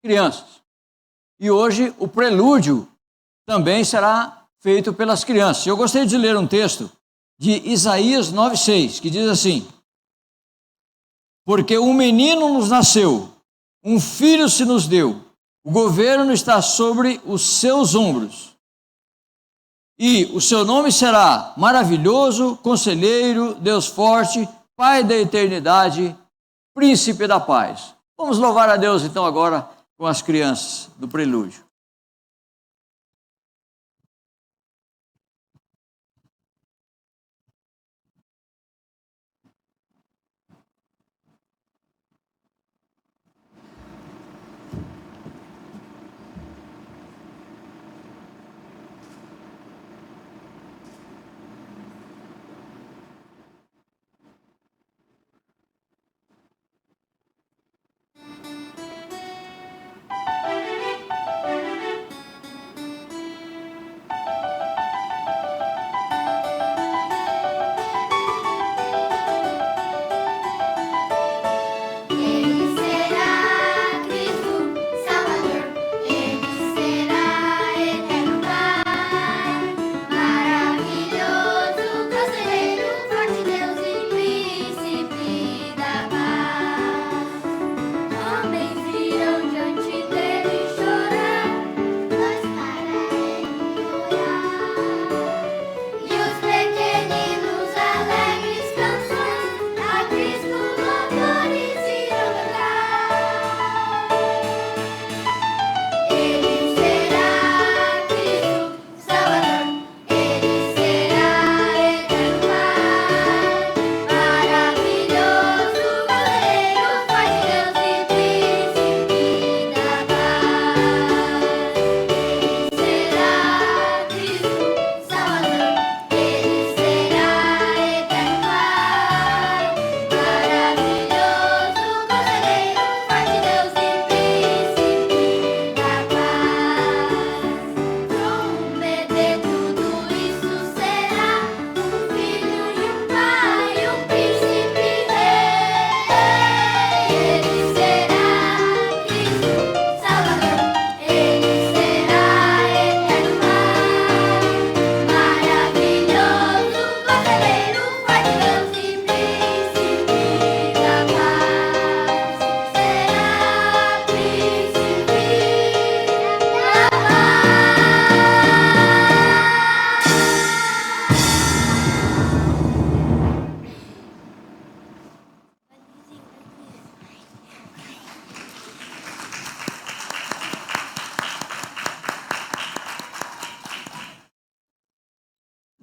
crianças. E hoje o prelúdio também será feito pelas crianças. Eu gostaria de ler um texto de Isaías 9,6, que diz assim: porque um menino nos nasceu, um filho se nos deu, o governo está sobre os seus ombros. E o seu nome será Maravilhoso, Conselheiro, Deus Forte, Pai da Eternidade, Príncipe da Paz. Vamos louvar a Deus então agora com as crianças do prelúdio.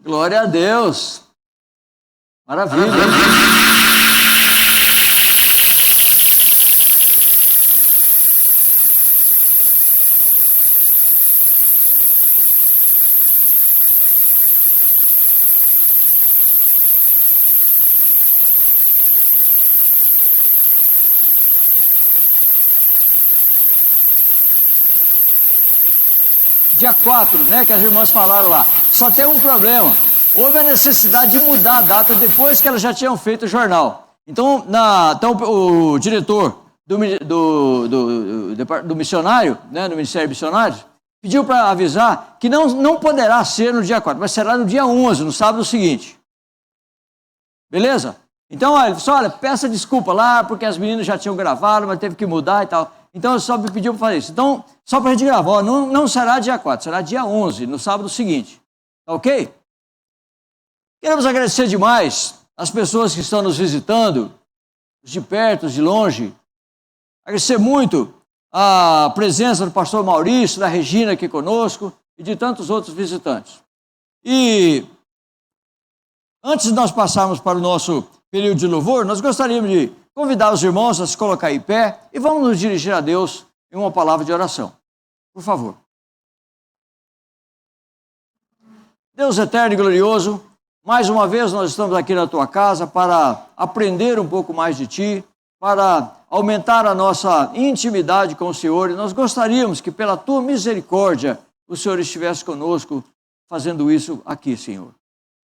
Glória a Deus. Maravilha. Dia 4, né, que as irmãs falaram lá. Só tem um problema. Houve a necessidade de mudar a data depois que elas já tinham feito o jornal. Então, o diretor do missionário, né, do Ministério Missionário, pediu para avisar que não poderá ser no dia 4, mas será no dia 11, no sábado seguinte. Beleza? Então, ele falou, olha, peça desculpa lá, porque as meninas já tinham gravado, mas teve que mudar e tal. Então, só me pediu para fazer isso. Então, só para a gente gravar, ó, não será dia 4, será dia 11, no sábado seguinte. Tá ok? Queremos agradecer demais as pessoas que estão nos visitando, os de perto, os de longe. Agradecer muito a presença do pastor Maurício, da Regina aqui conosco e de tantos outros visitantes. E antes de nós passarmos para o nosso período de louvor, nós gostaríamos de convidar os irmãos a se colocar em pé e vamos nos dirigir a Deus em uma palavra de oração. Por favor. Deus eterno e glorioso, mais uma vez nós estamos aqui na tua casa para aprender um pouco mais de ti, para aumentar a nossa intimidade com o Senhor, e nós gostaríamos que pela tua misericórdia o Senhor estivesse conosco fazendo isso aqui, Senhor.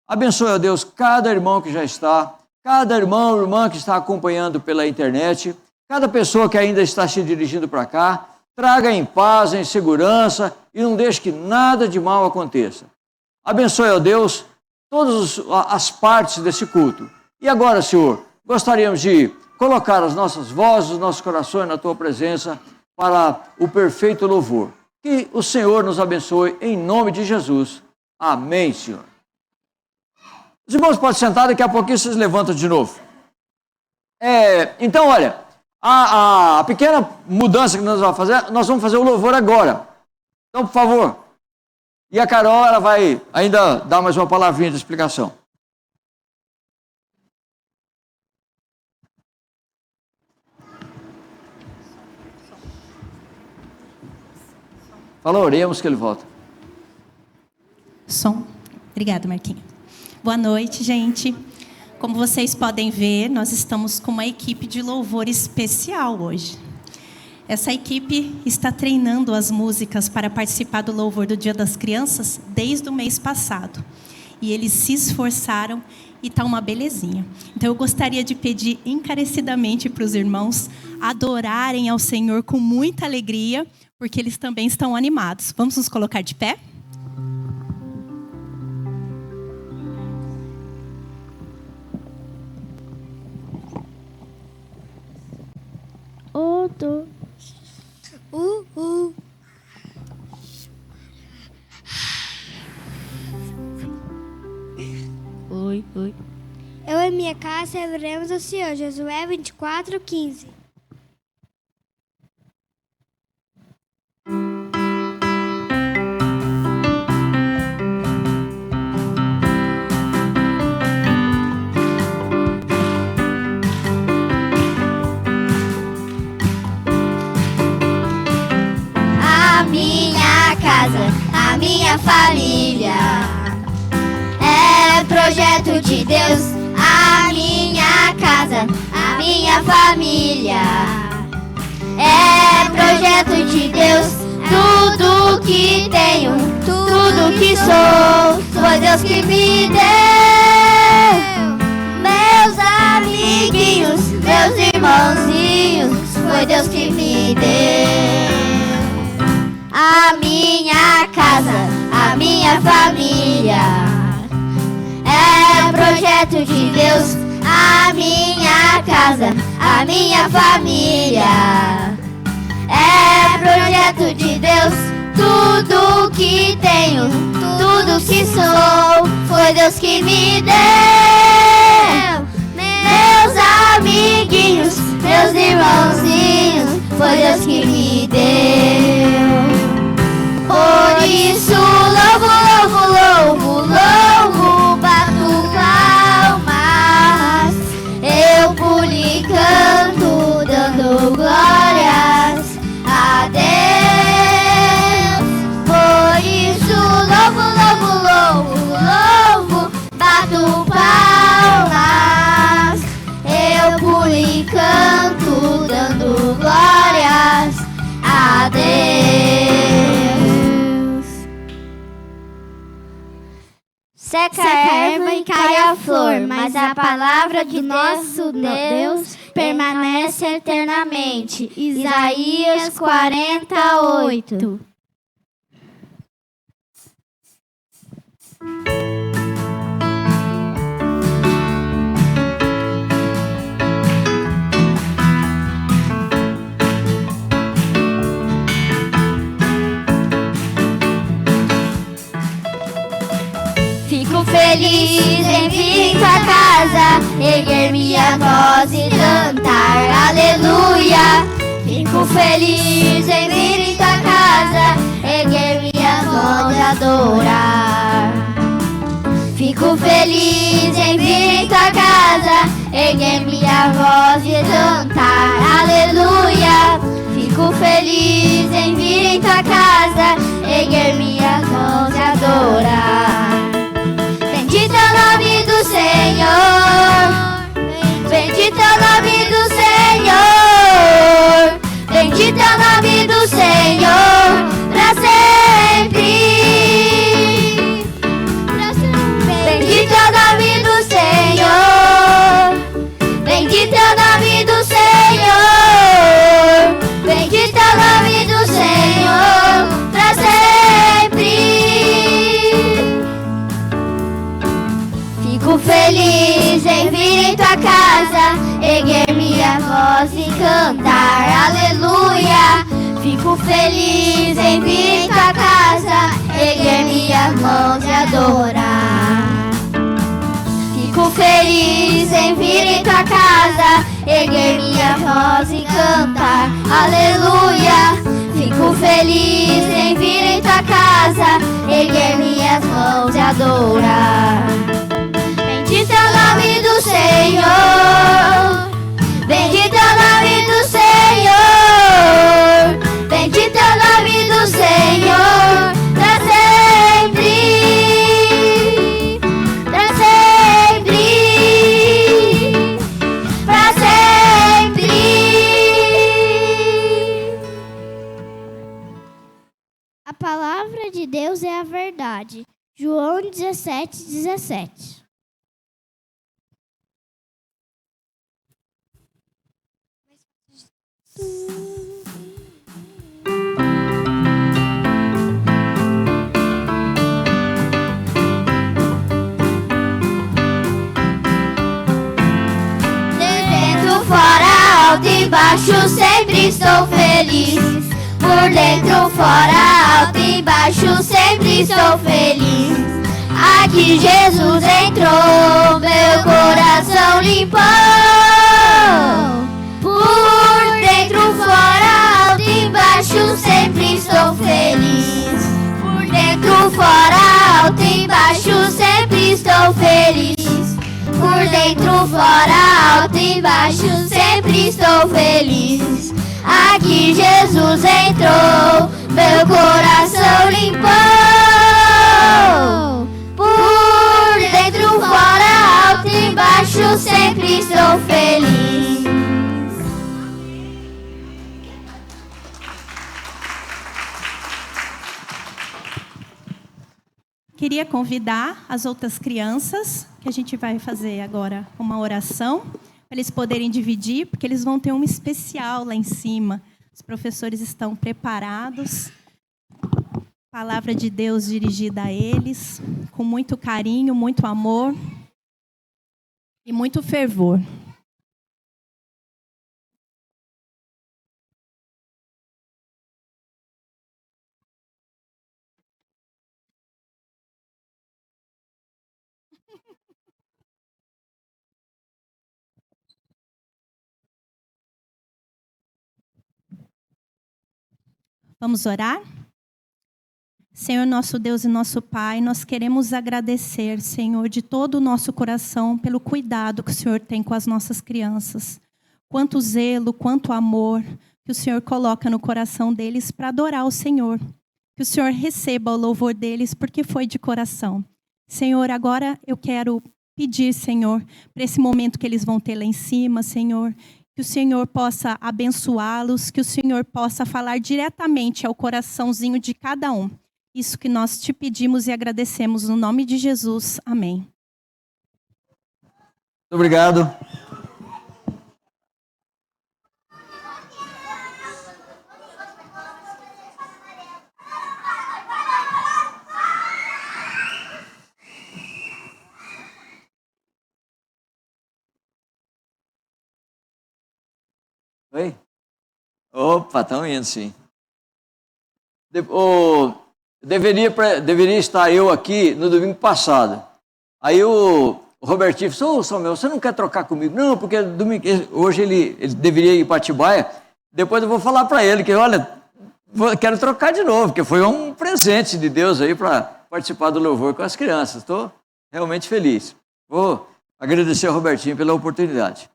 Abençoe, ó Deus, cada irmão que já está, cada irmão ou irmã que está acompanhando pela internet, cada pessoa que ainda está se dirigindo para cá, traga em paz, em segurança e não deixe que nada de mal aconteça. Abençoe, ó Deus, todas as partes desse culto. E agora, Senhor, gostaríamos de colocar as nossas vozes, os nossos corações na Tua presença para o perfeito louvor. Que o Senhor nos abençoe em nome de Jesus. Amém, Senhor. Os irmãos podem sentar, daqui a pouquinho vocês levantam de novo. Então, olha, a pequena mudança que nós vamos fazer, nós vamos fazer o louvor agora. Então, por favor. E a Carol, ela vai ainda dar mais uma palavrinha de explicação. Fala, oremos que ele volta. Som. Obrigada, Marquinhos. Boa noite, gente. Como vocês podem ver, nós estamos com uma equipe de louvor especial hoje. Essa equipe está treinando as músicas para participar do louvor do Dia das Crianças desde o mês passado. E eles se esforçaram e está uma belezinha. Então eu gostaria de pedir encarecidamente para os irmãos adorarem ao Senhor com muita alegria, porque eles também estão animados. Vamos nos colocar de pé? Oi. Eu e minha casa serviremos ao Senhor. Josué 24:15. A minha casa, a minha família é projeto de Deus. A minha casa, a minha família é projeto de Deus. Tudo que tenho, tudo que sou, foi Deus que me deu. Meus amiguinhos, meus irmãozinhos, foi Deus que me deu. A minha casa, a minha família é projeto de Deus. A minha casa, a minha família é projeto de Deus. Tudo que tenho, tudo que sou, foi Deus que me deu. Meus amiguinhos, meus irmãozinhos, foi Deus que me deu. Por isso louvo, louvo, louvo, louvo, bato palmas, eu pulo e canto, dando glórias a Deus. Por isso louvo, louvo, louvo, louvo, bato palmas, eu pulo e canto, dando glórias a Deus. Seca a erva e cai a flor, mas a palavra de nosso Deus permanece eternamente. Isaías 48. Fico feliz em vir em tua casa, erguer minha voz e cantar aleluia. Fico feliz em vir em tua casa, erguer minha voz e adorar. Fico feliz em vir em tua casa, erguer minha voz e cantar aleluia. Fico feliz em vir em tua casa, erguer minha voz e adorar. Bendito é o nome do Senhor, bendito é o nome do Senhor, bendito é o nome do Senhor, pra sempre. Bendito é o nome do Senhor, bendito é o nome do Senhor, bendito é o nome do Senhor. voz e cantar aleluia. Fico feliz em vir em tua casa, erguer minhas mãos e adorar. Fico feliz em vir em tua casa, erguer minha voz e cantar aleluia. Fico feliz em vir em tua casa, erguer minhas mãos e adorar. Bendito é o nome do Senhor, bendito é o nome do Senhor, bendito é o nome do Senhor, pra sempre, pra sempre, pra sempre. A palavra de Deus é a verdade. João 17:17. Dentro, fora, alto e baixo, sempre estou feliz. Por dentro, fora, alto e baixo, sempre estou feliz. Aqui Jesus entrou, meu coração limpou. Por dentro, fora, alto e baixo, sempre estou feliz. Por dentro, fora, alto e baixo, sempre estou feliz. Por dentro, fora, alto e baixo, sempre estou feliz. Aqui Jesus entrou, meu coração limpou. Por dentro, fora, alto e baixo, sempre estou feliz. Queria convidar as outras crianças, que a gente vai fazer agora uma oração, para eles poderem dividir, porque eles vão ter uma especial lá em cima. Os professores estão preparados. Palavra de Deus dirigida a eles, com muito carinho, muito amor e muito fervor. Vamos orar? Senhor, nosso Deus e nosso Pai, nós queremos agradecer, Senhor, de todo o nosso coração, pelo cuidado que o Senhor tem com as nossas crianças. Quanto zelo, quanto amor que o Senhor coloca no coração deles para adorar o Senhor. Que o Senhor receba o louvor deles, porque foi de coração. Senhor, agora eu quero pedir, Senhor, para esse momento que eles vão ter lá em cima, Senhor, que o Senhor possa abençoá-los, que o Senhor possa falar diretamente ao coraçãozinho de cada um. Isso que nós te pedimos e agradecemos no nome de Jesus. Amém. Muito obrigado. Oi? Opa, estão indo sim. Deveria estar eu aqui no domingo passado. Aí o Robertinho falou: ô Samuel, você não quer trocar comigo? Não, porque hoje ele deveria ir para Atibaia. Depois eu vou falar para ele que, olha, quero trocar de novo, porque foi um presente de Deus aí para participar do louvor com as crianças. Estou realmente feliz. Vou agradecer ao Robertinho pela oportunidade.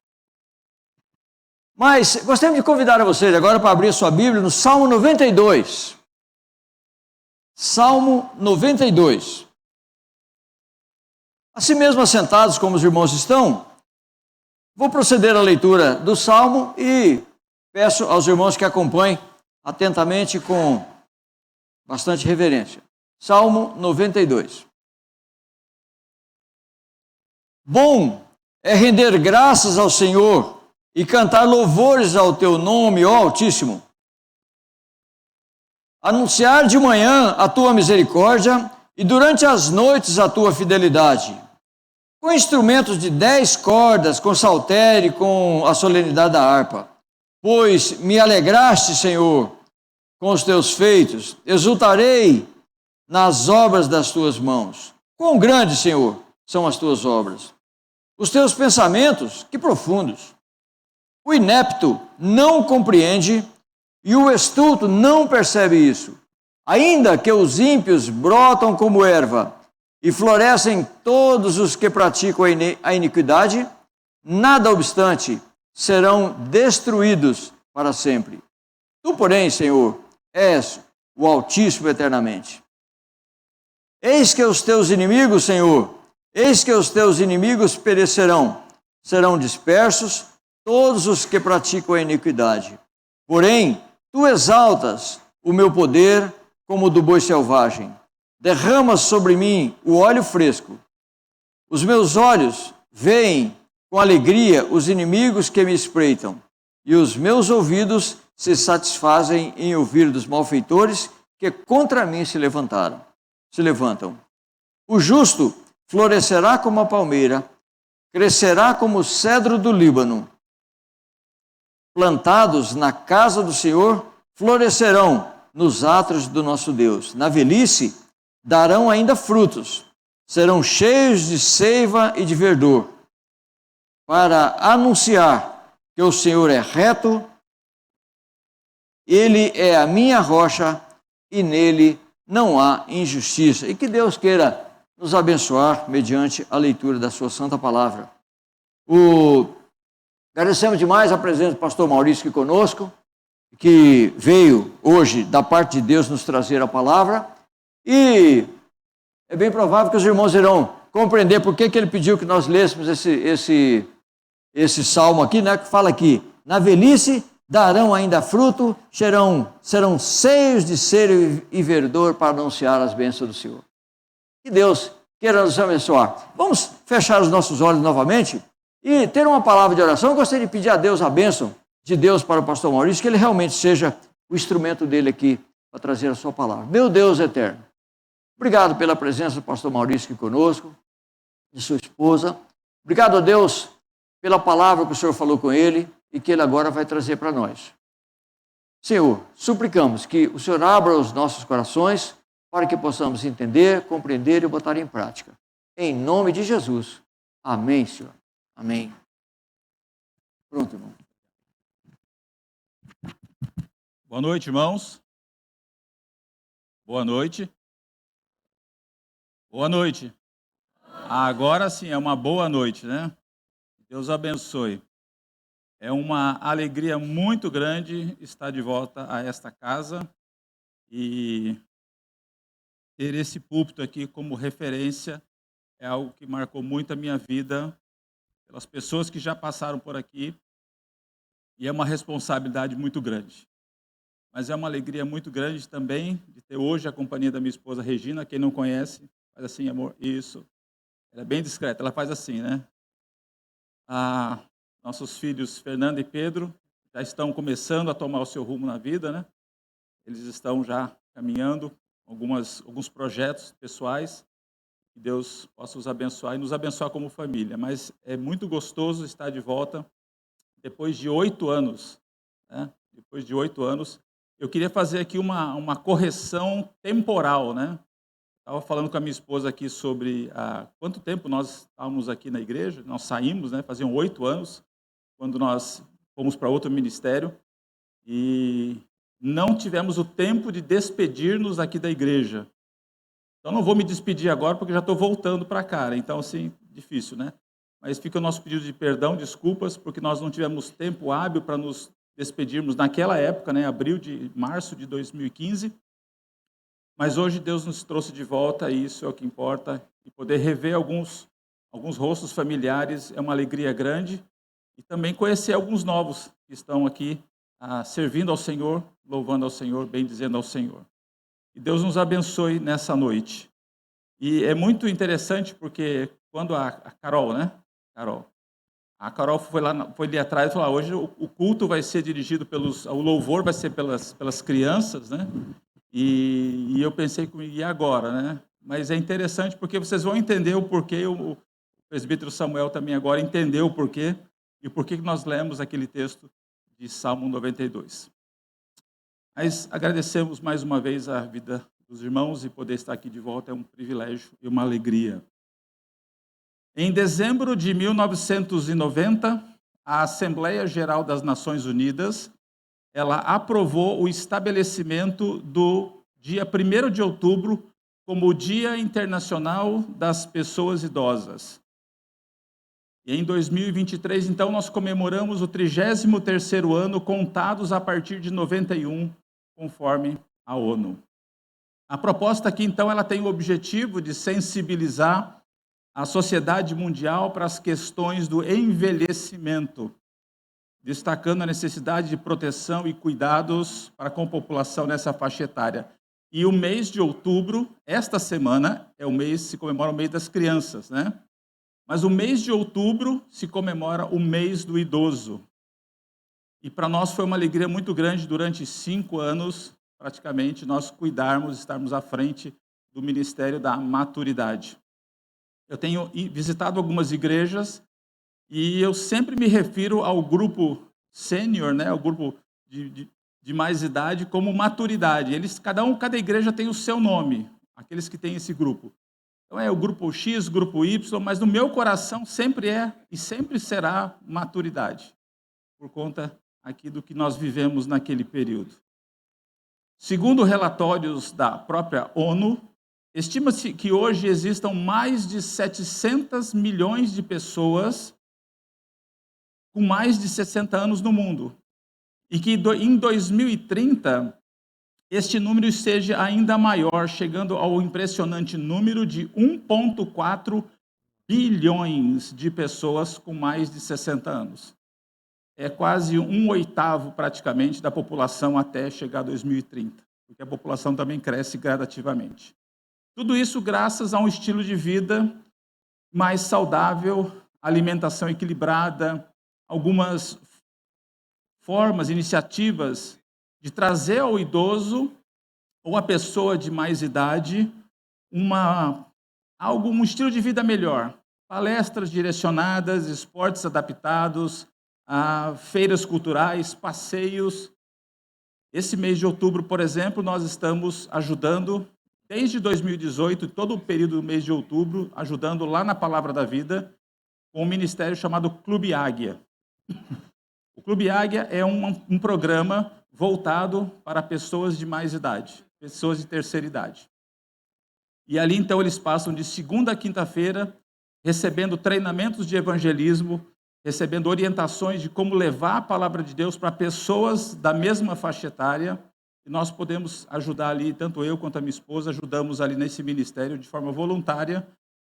Mas gostaria de convidar a vocês agora para abrir sua Bíblia no Salmo 92. Salmo 92. Assim mesmo assentados como os irmãos estão, vou proceder à leitura do Salmo e peço aos irmãos que acompanhem atentamente com bastante reverência. Salmo 92. Bom é render graças ao Senhor e cantar louvores ao teu nome, ó Altíssimo. Anunciar de manhã a tua misericórdia e durante as noites a tua fidelidade. Com instrumentos de 10 cordas, com saltério e com a solenidade da harpa. pois me alegraste, Senhor, com os teus feitos, exultarei nas obras das tuas mãos. Quão grandes, Senhor, são as tuas obras. Os teus pensamentos, que profundos. O inepto não compreende e o estulto não percebe isso. Ainda que os ímpios brotam como erva e florescem todos os que praticam a iniquidade, nada obstante, serão destruídos para sempre. Tu, porém, Senhor, és o Altíssimo eternamente. Eis que os teus inimigos, Senhor, eis que os teus inimigos perecerão, serão dispersos todos os que praticam a iniquidade. Porém, tu exaltas o meu poder como o do boi selvagem. Derramas sobre mim o óleo fresco. Os meus olhos veem com alegria os inimigos que me espreitam, e os meus ouvidos se satisfazem em ouvir dos malfeitores que contra mim se levantam. O justo florescerá como a palmeira, crescerá como o cedro do Líbano. Plantados na casa do Senhor, florescerão nos átrios do nosso Deus. Na velhice, darão ainda frutos, serão cheios de seiva e de verdor, para anunciar que o Senhor é reto, Ele é a minha rocha e nele não há injustiça. E que Deus queira nos abençoar mediante a leitura da sua santa palavra. Agradecemos demais a presença do pastor Maurício aqui conosco, que veio hoje da parte de Deus nos trazer a palavra, e é bem provável que os irmãos irão compreender por que ele pediu que nós lêssemos esse salmo aqui, né, que fala aqui: na velhice darão ainda fruto, serão cheios de cero e verdor para anunciar as bênçãos do Senhor. Que Deus queira nos abençoar. Vamos fechar os nossos olhos novamente e ter uma palavra de oração. Eu gostaria de pedir a Deus a bênção de Deus para o pastor Maurício, que ele realmente seja o instrumento dele aqui para trazer a sua palavra. Meu Deus eterno, obrigado pela presença do pastor Maurício aqui conosco, de sua esposa. Obrigado a Deus pela palavra que o Senhor falou com ele e que ele agora vai trazer para nós. Senhor, suplicamos que o Senhor abra os nossos corações para que possamos entender, compreender e botar em prática. Em nome de Jesus. Amém, Senhor. Amém. Pronto, irmão. Boa noite, irmãos. Boa noite. Boa noite. Agora sim, é uma boa noite, né? Deus abençoe. É uma alegria muito grande estar de volta a esta casa e ter esse púlpito aqui como referência é algo que marcou muito a minha vida, pelas pessoas que já passaram por aqui, e é uma responsabilidade muito grande. Mas é uma alegria muito grande também de ter hoje a companhia da minha esposa Regina. Quem não conhece, faz assim, amor, isso. Ela é bem discreta, ela faz assim, né? Nossos filhos Fernando e Pedro já estão começando a tomar o seu rumo na vida, né? Eles estão já caminhando alguns projetos pessoais. Que Deus possa os abençoar e nos abençoar como família. Mas é muito gostoso estar de volta depois de 8 anos. Né? Depois de 8 anos. Eu queria fazer aqui uma correção temporal, né? Estava falando com a minha esposa aqui sobre quanto tempo nós estávamos aqui na igreja. Nós saímos, né? Faziam 8 anos, quando nós fomos para outro ministério. E não tivemos o tempo de despedir-nos aqui da igreja. Então, não vou me despedir agora, porque já estou voltando para cá. Então, assim, difícil, né? Mas fica o nosso pedido de perdão, desculpas, porque nós não tivemos tempo hábil para nos despedirmos naquela época, né? Março de 2015. Mas hoje Deus nos trouxe de volta, e isso é o que importa. E poder rever alguns rostos familiares é uma alegria grande. E também conhecer alguns novos que estão aqui servindo ao Senhor, louvando ao Senhor, bendizendo ao Senhor. E Deus nos abençoe nessa noite. E é muito interessante porque quando a Carol, né? A Carol foi ali atrás e falou: hoje o culto vai ser dirigido o louvor vai ser pelas crianças, né? E eu pensei comigo, e agora, né? Mas é interessante porque vocês vão entender o porquê, o presbítero Samuel também agora entendeu o porquê, e por que nós lemos aquele texto de Salmo 92. Mas agradecemos mais uma vez a vida dos irmãos e poder estar aqui de volta é um privilégio e uma alegria. Em dezembro de 1990, a Assembleia Geral das Nações Unidas, ela aprovou o estabelecimento do dia 1º de outubro como o Dia Internacional das Pessoas Idosas. E em 2023, então, nós comemoramos o 33º ano, contados a partir de 91, conforme a ONU. A proposta aqui, então, ela tem o objetivo de sensibilizar a sociedade mundial para as questões do envelhecimento, destacando a necessidade de proteção e cuidados para com a população nessa faixa etária. E o mês de outubro, esta semana, se comemora o mês das crianças, né? Mas o mês de outubro se comemora o mês do idoso. E para nós foi uma alegria muito grande durante 5 anos, praticamente, nós estarmos à frente do Ministério da Maturidade. Eu tenho visitado algumas igrejas e eu sempre me refiro ao grupo sênior, né, ao grupo de mais idade, como maturidade. Cada igreja tem o seu nome, aqueles que têm esse grupo. Então é o grupo X, grupo Y, mas no meu coração sempre é e sempre será maturidade, por conta aqui do que nós vivemos naquele período. Segundo relatórios da própria ONU, estima-se que hoje existam mais de 700 milhões de pessoas com mais de 60 anos no mundo. E que em 2030, este número seja ainda maior, chegando ao impressionante número de 1,4 bilhões de pessoas com mais de 60 anos. É quase 1/8 praticamente da população até chegar a 2030, porque a população também cresce gradativamente. Tudo isso graças a um estilo de vida mais saudável, alimentação equilibrada, algumas formas, iniciativas de trazer ao idoso ou à pessoa de mais idade um estilo de vida melhor. Palestras direcionadas, esportes adaptados, feiras culturais, passeios. Esse mês de outubro, por exemplo, nós estamos ajudando, desde 2018, todo o período do mês de outubro, ajudando lá na Palavra da Vida, com um ministério chamado Clube Águia. O Clube Águia é um programa voltado para pessoas de mais idade, pessoas de terceira idade. E ali, então, eles passam de segunda a quinta-feira, recebendo treinamentos de evangelismo, recebendo orientações de como levar a palavra de Deus para pessoas da mesma faixa etária. E nós podemos ajudar ali, tanto eu quanto a minha esposa, ajudamos ali nesse ministério de forma voluntária,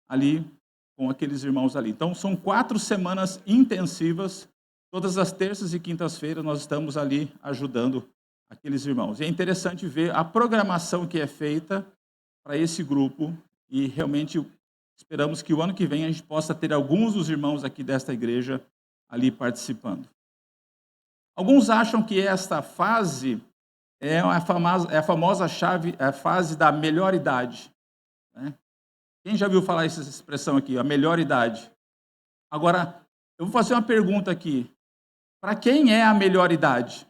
ali com aqueles irmãos ali. Então, são 4 semanas intensivas. Todas as terças e quintas-feiras nós estamos ali ajudando aqueles irmãos. E é interessante ver a programação que é feita para esse grupo e realmente esperamos que o ano que vem a gente possa ter alguns dos irmãos aqui desta igreja ali participando. Alguns acham que esta fase é a famosa fase da melhor idade, né? Quem já viu falar essa expressão aqui, a melhor idade? Agora, eu vou fazer uma pergunta aqui. Para quem é a melhor idade?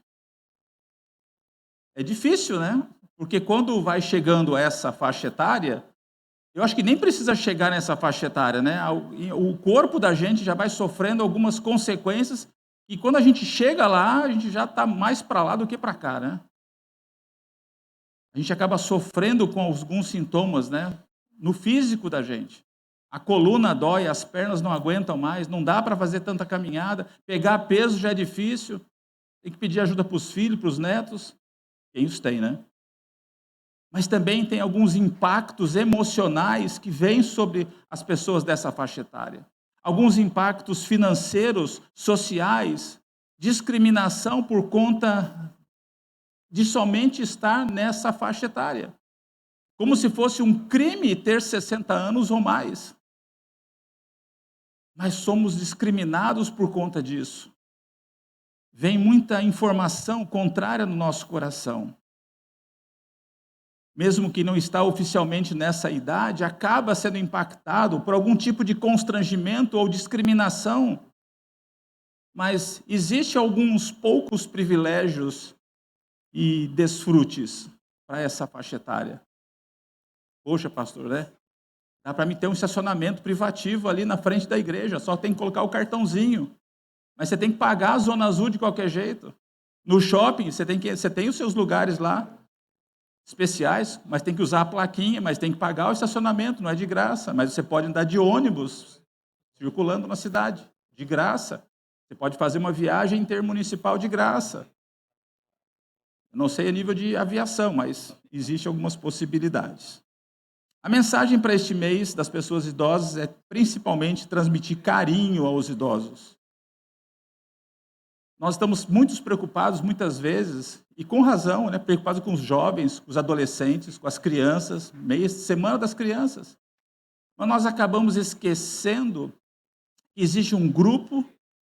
É difícil, né? Porque quando vai chegando essa faixa etária, eu acho que nem precisa chegar nessa faixa etária, né? O corpo da gente já vai sofrendo algumas consequências e quando a gente chega lá, a gente já está mais para lá do que para cá, né? A gente acaba sofrendo com alguns sintomas, né? No físico da gente. A coluna dói, as pernas não aguentam mais, não dá para fazer tanta caminhada, pegar peso já é difícil, tem que pedir ajuda para os filhos, para os netos. Quem os tem, né? Mas também tem alguns impactos emocionais que vêm sobre as pessoas dessa faixa etária. Alguns impactos financeiros, sociais, discriminação por conta de somente estar nessa faixa etária. Como se fosse um crime ter 60 anos ou mais. Mas somos discriminados por conta disso. Vem muita informação contrária no nosso coração. Mesmo que não está oficialmente nessa idade, acaba sendo impactado por algum tipo de constrangimento ou discriminação mas existe alguns poucos privilégios e desfrutes para essa faixa etária. Poxa, pastor, né? Dá para mim ter um estacionamento privativo ali na frente da igreja, só tem que colocar o cartãozinho. Mas você tem que pagar a Zona Azul de qualquer jeito. No shopping, você tem os seus lugares lá especiais, mas tem que usar a plaquinha, mas tem que pagar o estacionamento, não é de graça. Mas você pode andar de ônibus, circulando na cidade, de graça. Você pode fazer uma viagem intermunicipal de graça. Não sei a nível de aviação, mas existem algumas possibilidades. A mensagem para este mês das pessoas idosas é principalmente transmitir carinho aos idosos. Nós estamos muito preocupados, muitas vezes, e com razão, né, preocupados com os jovens, com os adolescentes, com as crianças, semana das crianças. Mas nós acabamos esquecendo que existe um grupo,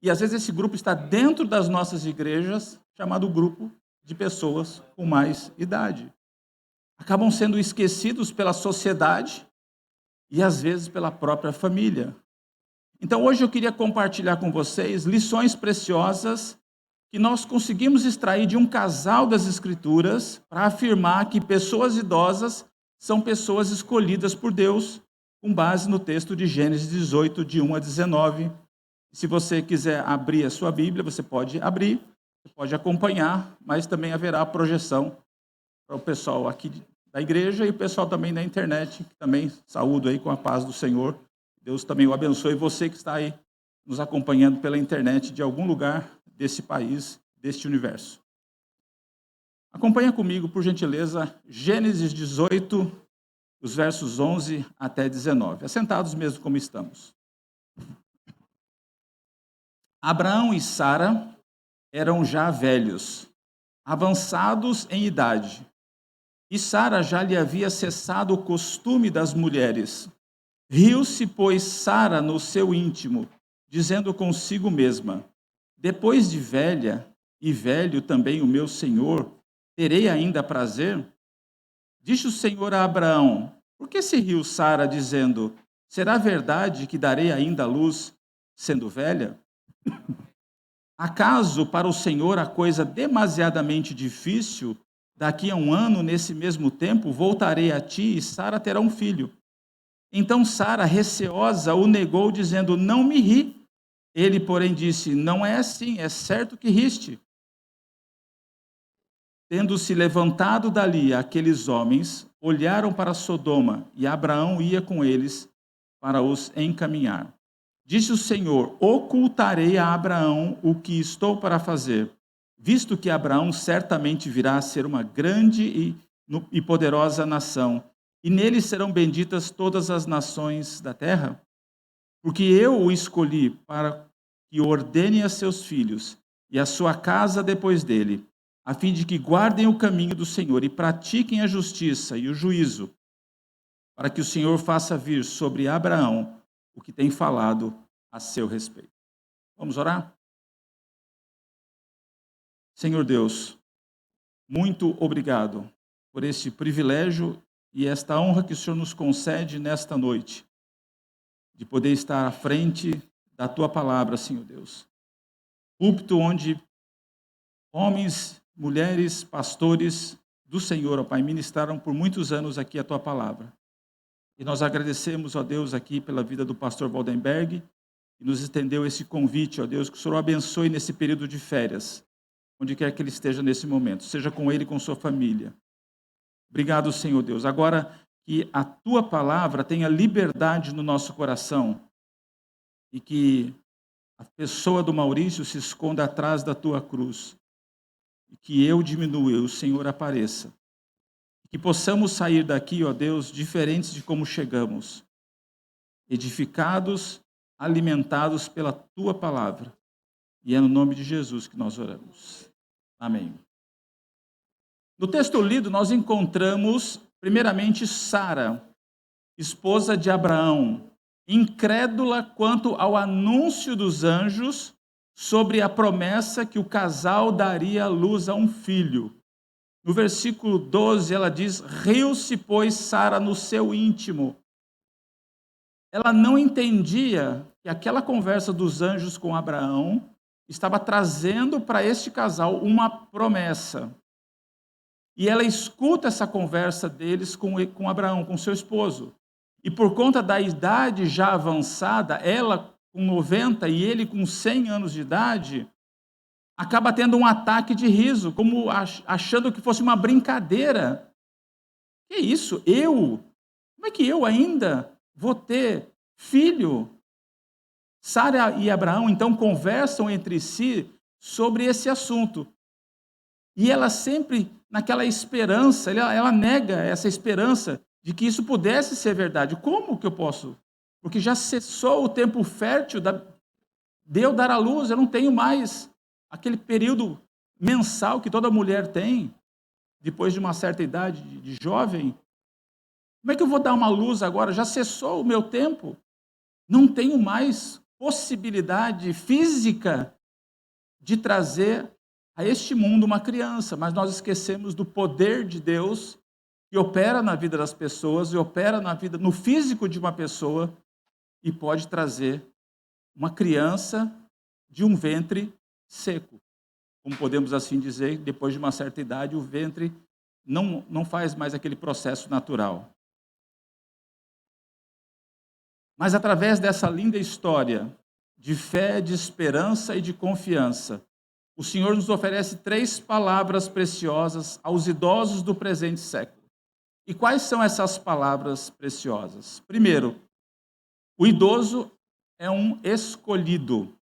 e às vezes esse grupo está dentro das nossas igrejas, chamado grupo de pessoas com mais idade. Acabam sendo esquecidos pela sociedade e às vezes pela própria família. Então hoje eu queria compartilhar com vocês lições preciosas que nós conseguimos extrair de um casal das Escrituras para afirmar que pessoas idosas são pessoas escolhidas por Deus, com base no texto de Gênesis 18, de 1 a 19. Se você quiser abrir a sua Bíblia, você pode abrir, você pode acompanhar, mas também haverá a projeção para o pessoal aqui da igreja e o pessoal também da internet, que também saúdo aí com a paz do Senhor. Deus também o abençoe, você que está aí nos acompanhando pela internet de algum lugar desse país, deste universo. Acompanha comigo, por gentileza, Gênesis 18, os versos 11 até 19. Assentados mesmo como estamos. Abraão e Sara eram já velhos, avançados em idade, e Sara já lhe havia cessado o costume das mulheres. Riu-se, pois, Sara no seu íntimo, dizendo consigo mesma: depois de velha, e velho também o meu senhor, terei ainda prazer? Disse o Senhor a Abraão: por que se riu Sara, dizendo: será verdade que darei ainda à luz, sendo velha? Acaso para o Senhor a coisa demasiadamente difícil? Daqui a um ano, nesse mesmo tempo, voltarei a ti e Sara terá um filho. Então Sara, receosa, o negou, dizendo: não me ri. Ele, porém, disse: não é assim, é certo que riste. Tendo-se levantado dali, aqueles homens olharam para Sodoma, e Abraão ia com eles para os encaminhar. Disse o Senhor: ocultarei a Abraão o que estou para fazer, visto que Abraão certamente virá a ser uma grande e poderosa nação, e nele serão benditas todas as nações da terra? Porque eu o escolhi para que ordene a seus filhos e a sua casa depois dele, a fim de que guardem o caminho do Senhor e pratiquem a justiça e o juízo, para que o Senhor faça vir sobre Abraão o que tem falado a seu respeito. Vamos orar? Senhor Deus, muito obrigado por este privilégio e esta honra que o Senhor nos concede nesta noite, de poder estar à frente da Tua palavra, Senhor Deus. Púlpito onde homens, mulheres, pastores do Senhor, ó Pai, ministraram por muitos anos aqui a Tua palavra. E nós agradecemos, ó Deus, aqui pela vida do pastor Waldenberg, que nos estendeu esse convite, ó Deus, que o Senhor o abençoe nesse período de férias, onde quer que ele esteja nesse momento, seja com ele e com sua família. Obrigado, Senhor Deus. Agora que a Tua palavra tenha liberdade no nosso coração e que a pessoa do Maurício se esconda atrás da Tua cruz e que eu diminua e o Senhor apareça. E que possamos sair daqui, ó Deus, diferentes de como chegamos, edificados, alimentados pela Tua palavra. E é no nome de Jesus que nós oramos. Amém. No texto lido, nós encontramos, primeiramente, Sara, esposa de Abraão, incrédula quanto ao anúncio dos anjos sobre a promessa que o casal daria à luz a um filho. No versículo 12, ela diz: riu-se, pois, Sara no seu íntimo. Ela não entendia que aquela conversa dos anjos com Abraão estava trazendo para este casal uma promessa. E ela escuta essa conversa deles com Abraão, com seu esposo. E por conta da idade já avançada, ela com 90 e ele com 100 anos de idade, acaba tendo um ataque de riso, como achando que fosse uma brincadeira. Que isso? Como é que eu ainda vou ter filho? Sara e Abraão, então, conversam entre si sobre esse assunto. E ela sempre, naquela esperança, ela nega essa esperança de que isso pudesse ser verdade. Como que eu posso? Porque já cessou o tempo fértil de eu dar à luz, eu não tenho mais aquele período mensal que toda mulher tem, depois de uma certa idade de jovem. Como é que eu vou dar uma luz agora? Já cessou o meu tempo. Não tenho mais possibilidade física de trazer a este mundo uma criança, mas nós esquecemos do poder de Deus que opera na vida das pessoas e opera no físico de uma pessoa e pode trazer uma criança de um ventre seco. Como podemos assim dizer, depois de uma certa idade, o ventre não faz mais aquele processo natural. Mas através dessa linda história de fé, de esperança e de confiança, o Senhor nos oferece 3 palavras preciosas aos idosos do presente século. E quais são essas palavras preciosas? Primeiro, o idoso é um escolhido.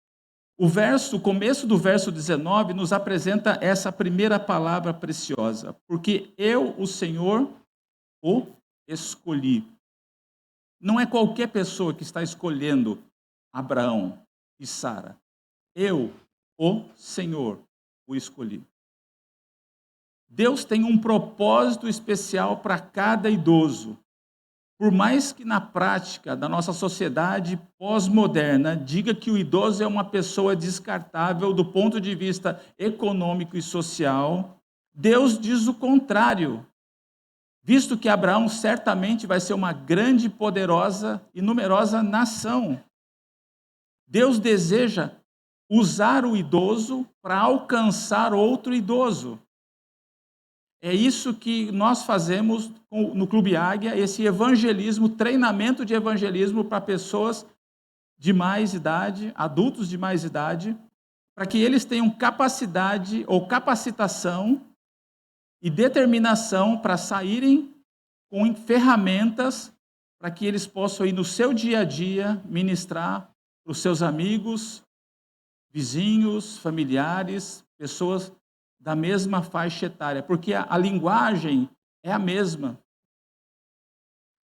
O começo do verso 19 nos apresenta essa primeira palavra preciosa. Porque eu, o Senhor, o escolhi. Não é qualquer pessoa que está escolhendo Abraão e Sara. Eu, o Senhor, o escolhi. Deus tem um propósito especial para cada idoso. Por mais que na prática da nossa sociedade pós-moderna diga que o idoso é uma pessoa descartável do ponto de vista econômico e social, Deus diz o contrário. Visto que Abraão certamente vai ser uma grande, poderosa e numerosa nação. Deus deseja usar o idoso para alcançar outro idoso. É isso que nós fazemos no Clube Águia, esse evangelismo, treinamento de evangelismo para pessoas de mais idade, adultos de mais idade, para que eles tenham capacidade ou capacitação e determinação para saírem com ferramentas para que eles possam ir no seu dia a dia ministrar para os seus amigos, vizinhos, familiares, pessoas da mesma faixa etária, porque a linguagem é a mesma.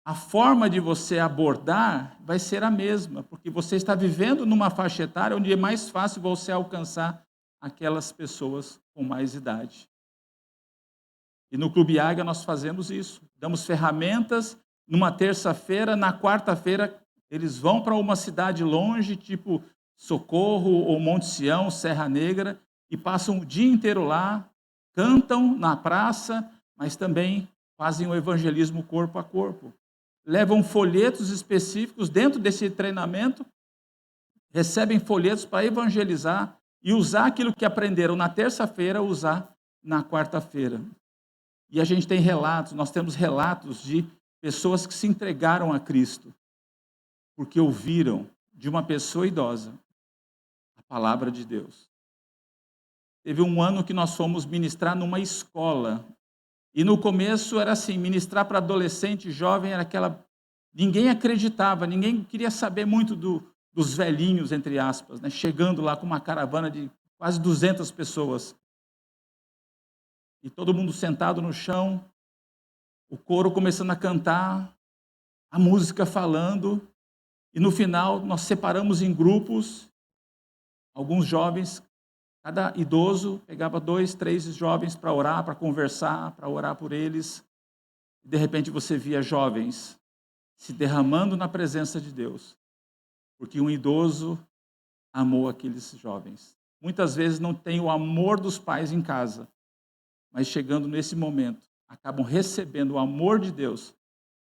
A forma de você abordar vai ser a mesma, porque você está vivendo numa faixa etária onde é mais fácil você alcançar aquelas pessoas com mais idade. E no Clube Águia nós fazemos isso. Damos ferramentas numa terça-feira, na quarta-feira eles vão para uma cidade longe, tipo Socorro ou Monte Sião, Serra Negra, e passam o dia inteiro lá, cantam na praça, mas também fazem o evangelismo corpo a corpo. Levam folhetos específicos dentro desse treinamento, recebem folhetos para evangelizar e usar aquilo que aprenderam na terça-feira, usar na quarta-feira. E a gente tem relatos, nós temos relatos de pessoas que se entregaram a Cristo, porque ouviram de uma pessoa idosa a palavra de Deus. Teve um ano que nós fomos ministrar numa escola, e no começo era assim, ministrar para adolescente, jovem, era aquela... Ninguém acreditava, ninguém queria saber muito dos velhinhos, entre aspas, né? Chegando lá com uma caravana de quase 200 pessoas. E todo mundo sentado no chão, o coro começando a cantar, a música falando, e no final nós separamos em grupos, alguns jovens, cada idoso pegava 2, 3 jovens para orar, para conversar, para orar por eles. E de repente você via jovens se derramando na presença de Deus, porque um idoso amou aqueles jovens. Muitas vezes não tem o amor dos pais em casa, mas chegando nesse momento, acabam recebendo o amor de Deus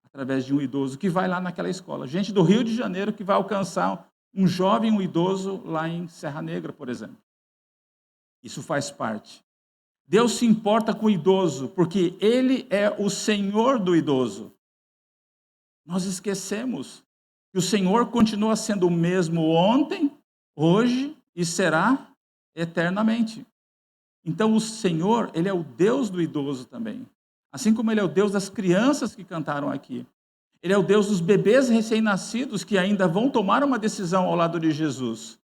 através de um idoso que vai lá naquela escola. Gente do Rio de Janeiro que vai alcançar um jovem, um idoso lá em Serra Negra, por exemplo. Isso faz parte. Deus se importa com o idoso, porque Ele é o Senhor do idoso. Nós esquecemos que o Senhor continua sendo o mesmo ontem, hoje e será eternamente. Então o Senhor, Ele é o Deus do idoso também. Assim como Ele é o Deus das crianças que cantaram aqui. Ele é o Deus dos bebês recém-nascidos que ainda vão tomar uma decisão ao lado de Jesus.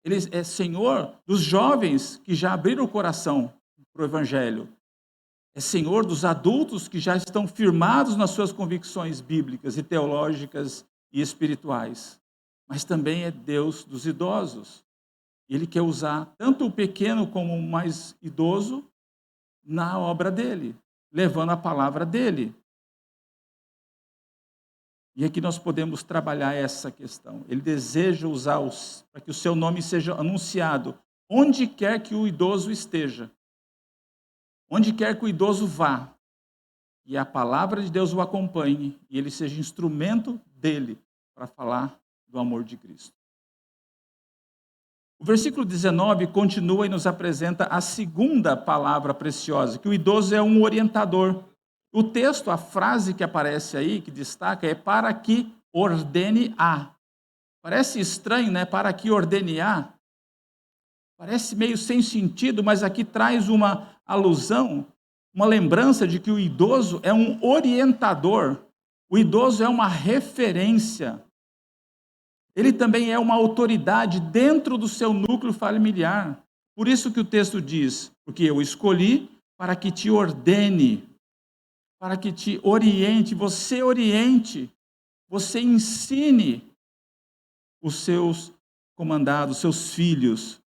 Ele é Senhor dos jovens que já abriram o coração para o Evangelho. É Senhor dos adultos que já estão firmados nas suas convicções bíblicas e teológicas e espirituais. Mas também é Deus dos idosos. Ele quer usar tanto o pequeno como o mais idoso na obra dele, levando a palavra dele. E aqui nós podemos trabalhar essa questão. Ele deseja usar para que o seu nome seja anunciado onde quer que o idoso esteja. Onde quer que o idoso vá. E a palavra de Deus o acompanhe e ele seja instrumento dele para falar do amor de Cristo. O versículo 19 continua e nos apresenta a segunda palavra preciosa, que o idoso é um orientador. O texto, a frase que aparece aí, que destaca, é para que ordene a. Parece estranho, né? Para que ordene a. Parece meio sem sentido, mas aqui traz uma alusão, uma lembrança de que o idoso é um orientador. O idoso é uma referência. Ele também é uma autoridade dentro do seu núcleo familiar. Por isso que o texto diz, porque eu escolhi para que te ordene, para que te oriente, você ensine os seus comandados, seus filhos.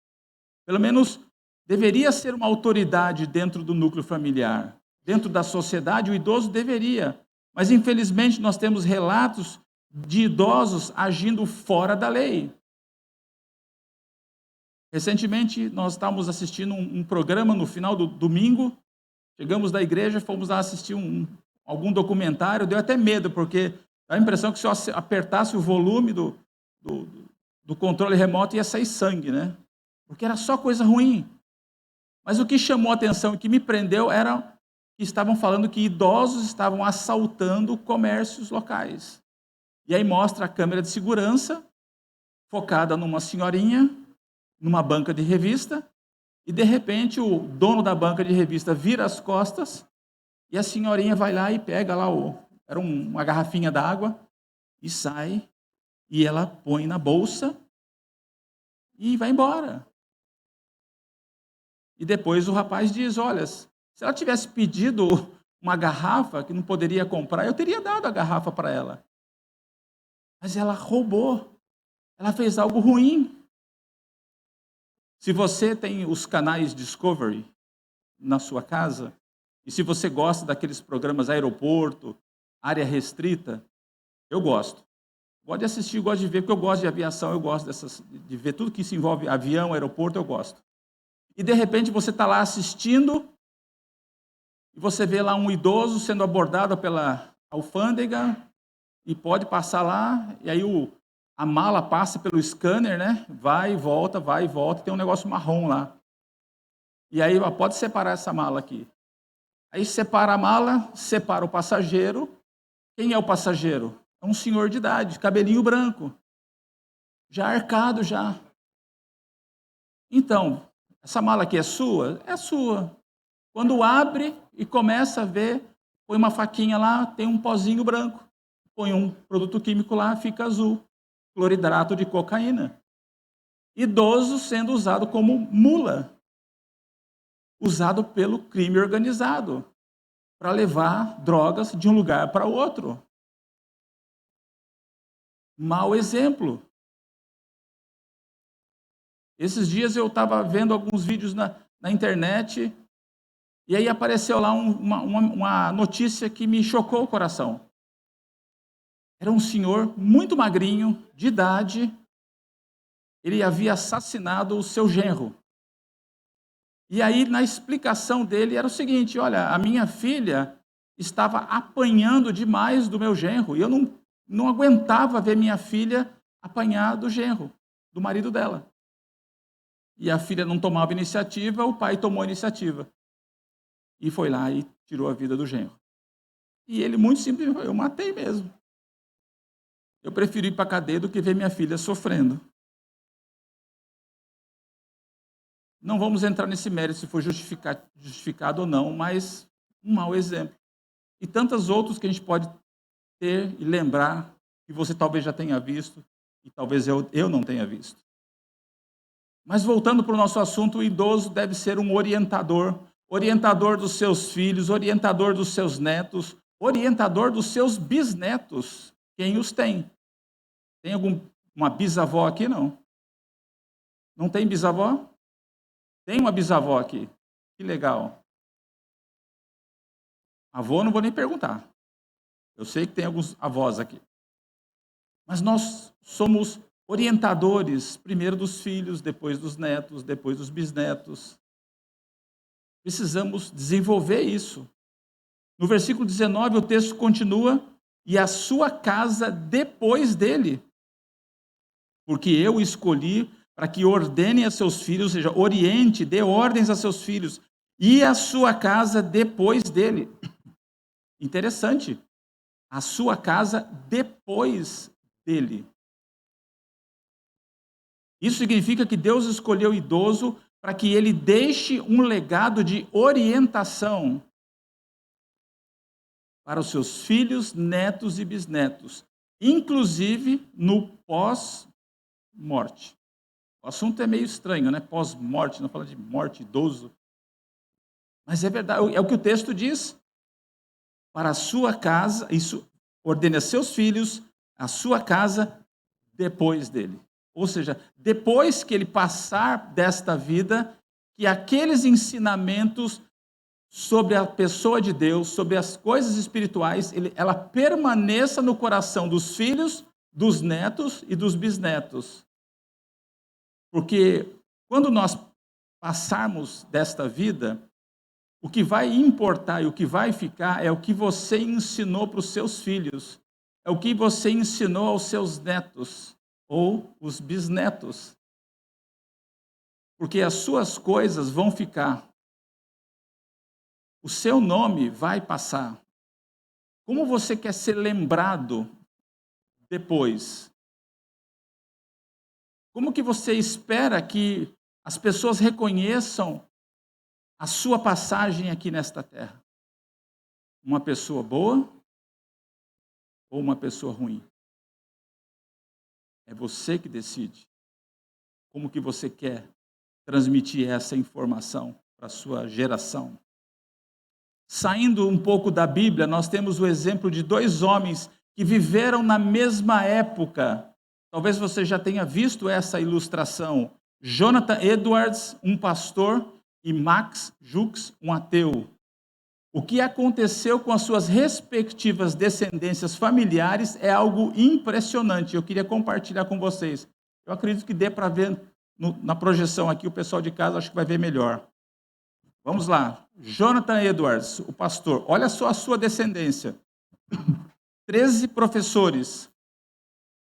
Pelo menos deveria ser uma autoridade dentro do núcleo familiar. Dentro da sociedade, o idoso deveria. Mas, infelizmente, nós temos relatos de idosos agindo fora da lei. Recentemente, nós estávamos assistindo um programa no final do domingo. Chegamos da igreja, fomos lá assistir algum documentário. Deu até medo, porque dá a impressão que se eu apertasse o volume do controle remoto ia sair sangue, né? Porque era só coisa ruim. Mas o que chamou a atenção e que me prendeu era que estavam falando que idosos estavam assaltando comércios locais. E aí mostra a câmera de segurança focada numa senhorinha, numa banca de revista, e de repente o dono da banca de revista vira as costas e a senhorinha vai lá e pega lá, era uma garrafinha d'água, e sai, e ela põe na bolsa e vai embora. E depois o rapaz diz, olha, se ela tivesse pedido uma garrafa que não poderia comprar, eu teria dado a garrafa para ela. Mas ela roubou, ela fez algo ruim. Se você tem os canais Discovery na sua casa, e se você gosta daqueles programas aeroporto, área restrita, eu gosto. Gosto de assistir, gosto de ver, porque eu gosto de aviação, eu gosto de ver tudo que se envolve avião, aeroporto, eu gosto. E de repente você está lá assistindo, e você vê lá um idoso sendo abordado pela alfândega, e pode passar lá, e aí a mala passa pelo scanner, né? Vai e volta, tem um negócio marrom lá. E aí, pode separar essa mala aqui. Aí separa a mala, separa o passageiro. Quem é o passageiro? É um senhor de idade, cabelinho branco. Já arcado, já. Então, essa mala aqui é sua? É sua. Quando abre e começa a ver, põe uma faquinha lá, tem um pozinho branco. Põe um produto químico lá, fica azul. Cloridrato de cocaína. Idoso sendo usado como mula. Usado pelo crime organizado. Para levar drogas de um lugar para outro. Mau exemplo. Esses dias eu estava vendo alguns vídeos na internet e aí apareceu lá uma notícia que me chocou o coração. Era um senhor muito magrinho, de idade. Ele havia assassinado o seu genro. E aí, na explicação dele, era o seguinte, olha, a minha filha estava apanhando demais do meu genro, e eu não aguentava ver minha filha apanhar do genro, do marido dela. e a filha não tomava iniciativa, o pai tomou a iniciativa. E foi lá e tirou a vida do genro. E ele, muito simples, eu matei mesmo. Eu prefiro ir para a cadeia do que ver minha filha sofrendo. Não vamos entrar nesse mérito se foi justificado ou não, mas um mau exemplo. E tantos outros que a gente pode ter e lembrar, que você talvez já tenha visto, e talvez eu não tenha visto. Mas voltando para o nosso assunto, o idoso deve ser um orientador dos seus filhos, orientador dos seus netos, orientador dos seus bisnetos, quem os tem. Tem uma bisavó aqui? Não. Não tem bisavó? Tem uma bisavó aqui. Que legal. Avô não vou nem perguntar. Eu sei que tem alguns avós aqui. Mas nós somos orientadores, primeiro dos filhos, depois dos netos, depois dos bisnetos. Precisamos desenvolver isso. No versículo 19, o texto continua, e a sua casa depois dele. Porque eu escolhi para que ordene a seus filhos, ou seja, oriente, dê ordens a seus filhos, e a sua casa depois dele. Interessante. A sua casa depois dele. Isso significa que Deus escolheu o idoso para que ele deixe um legado de orientação para os seus filhos, netos e bisnetos, inclusive no pós-morte. O assunto é meio estranho, né? Pós-morte, não fala de morte, idoso. Mas é verdade, é o que o texto diz. Para a sua casa, isso ordene a seus filhos, a sua casa depois dele. Ou seja, depois que ele passar desta vida, que aqueles ensinamentos sobre a pessoa de Deus, sobre as coisas espirituais, ela permaneça no coração dos filhos, dos netos e dos bisnetos. Porque quando nós passarmos desta vida, o que vai importar e o que vai ficar é o que você ensinou para os seus filhos, é o que você ensinou aos seus netos ou os bisnetos. Porque as suas coisas vão ficar. O seu nome vai passar. Como você quer ser lembrado depois? Como que você espera que as pessoas reconheçam a sua passagem aqui nesta terra? Uma pessoa boa ou uma pessoa ruim? É você que decide. Como que você quer transmitir essa informação para a sua geração? Saindo um pouco da Bíblia, nós temos o exemplo de dois homens que viveram na mesma época. Talvez você já tenha visto essa ilustração. Jonathan Edwards, um pastor, e Max Jukes, um ateu. O que aconteceu com as suas respectivas descendências familiares é algo impressionante. Eu queria compartilhar com vocês. Eu acredito que dê para ver na projeção aqui, o pessoal de casa acho que vai ver melhor. Vamos lá. Jonathan Edwards, o pastor. Olha só a sua descendência. 13 professores,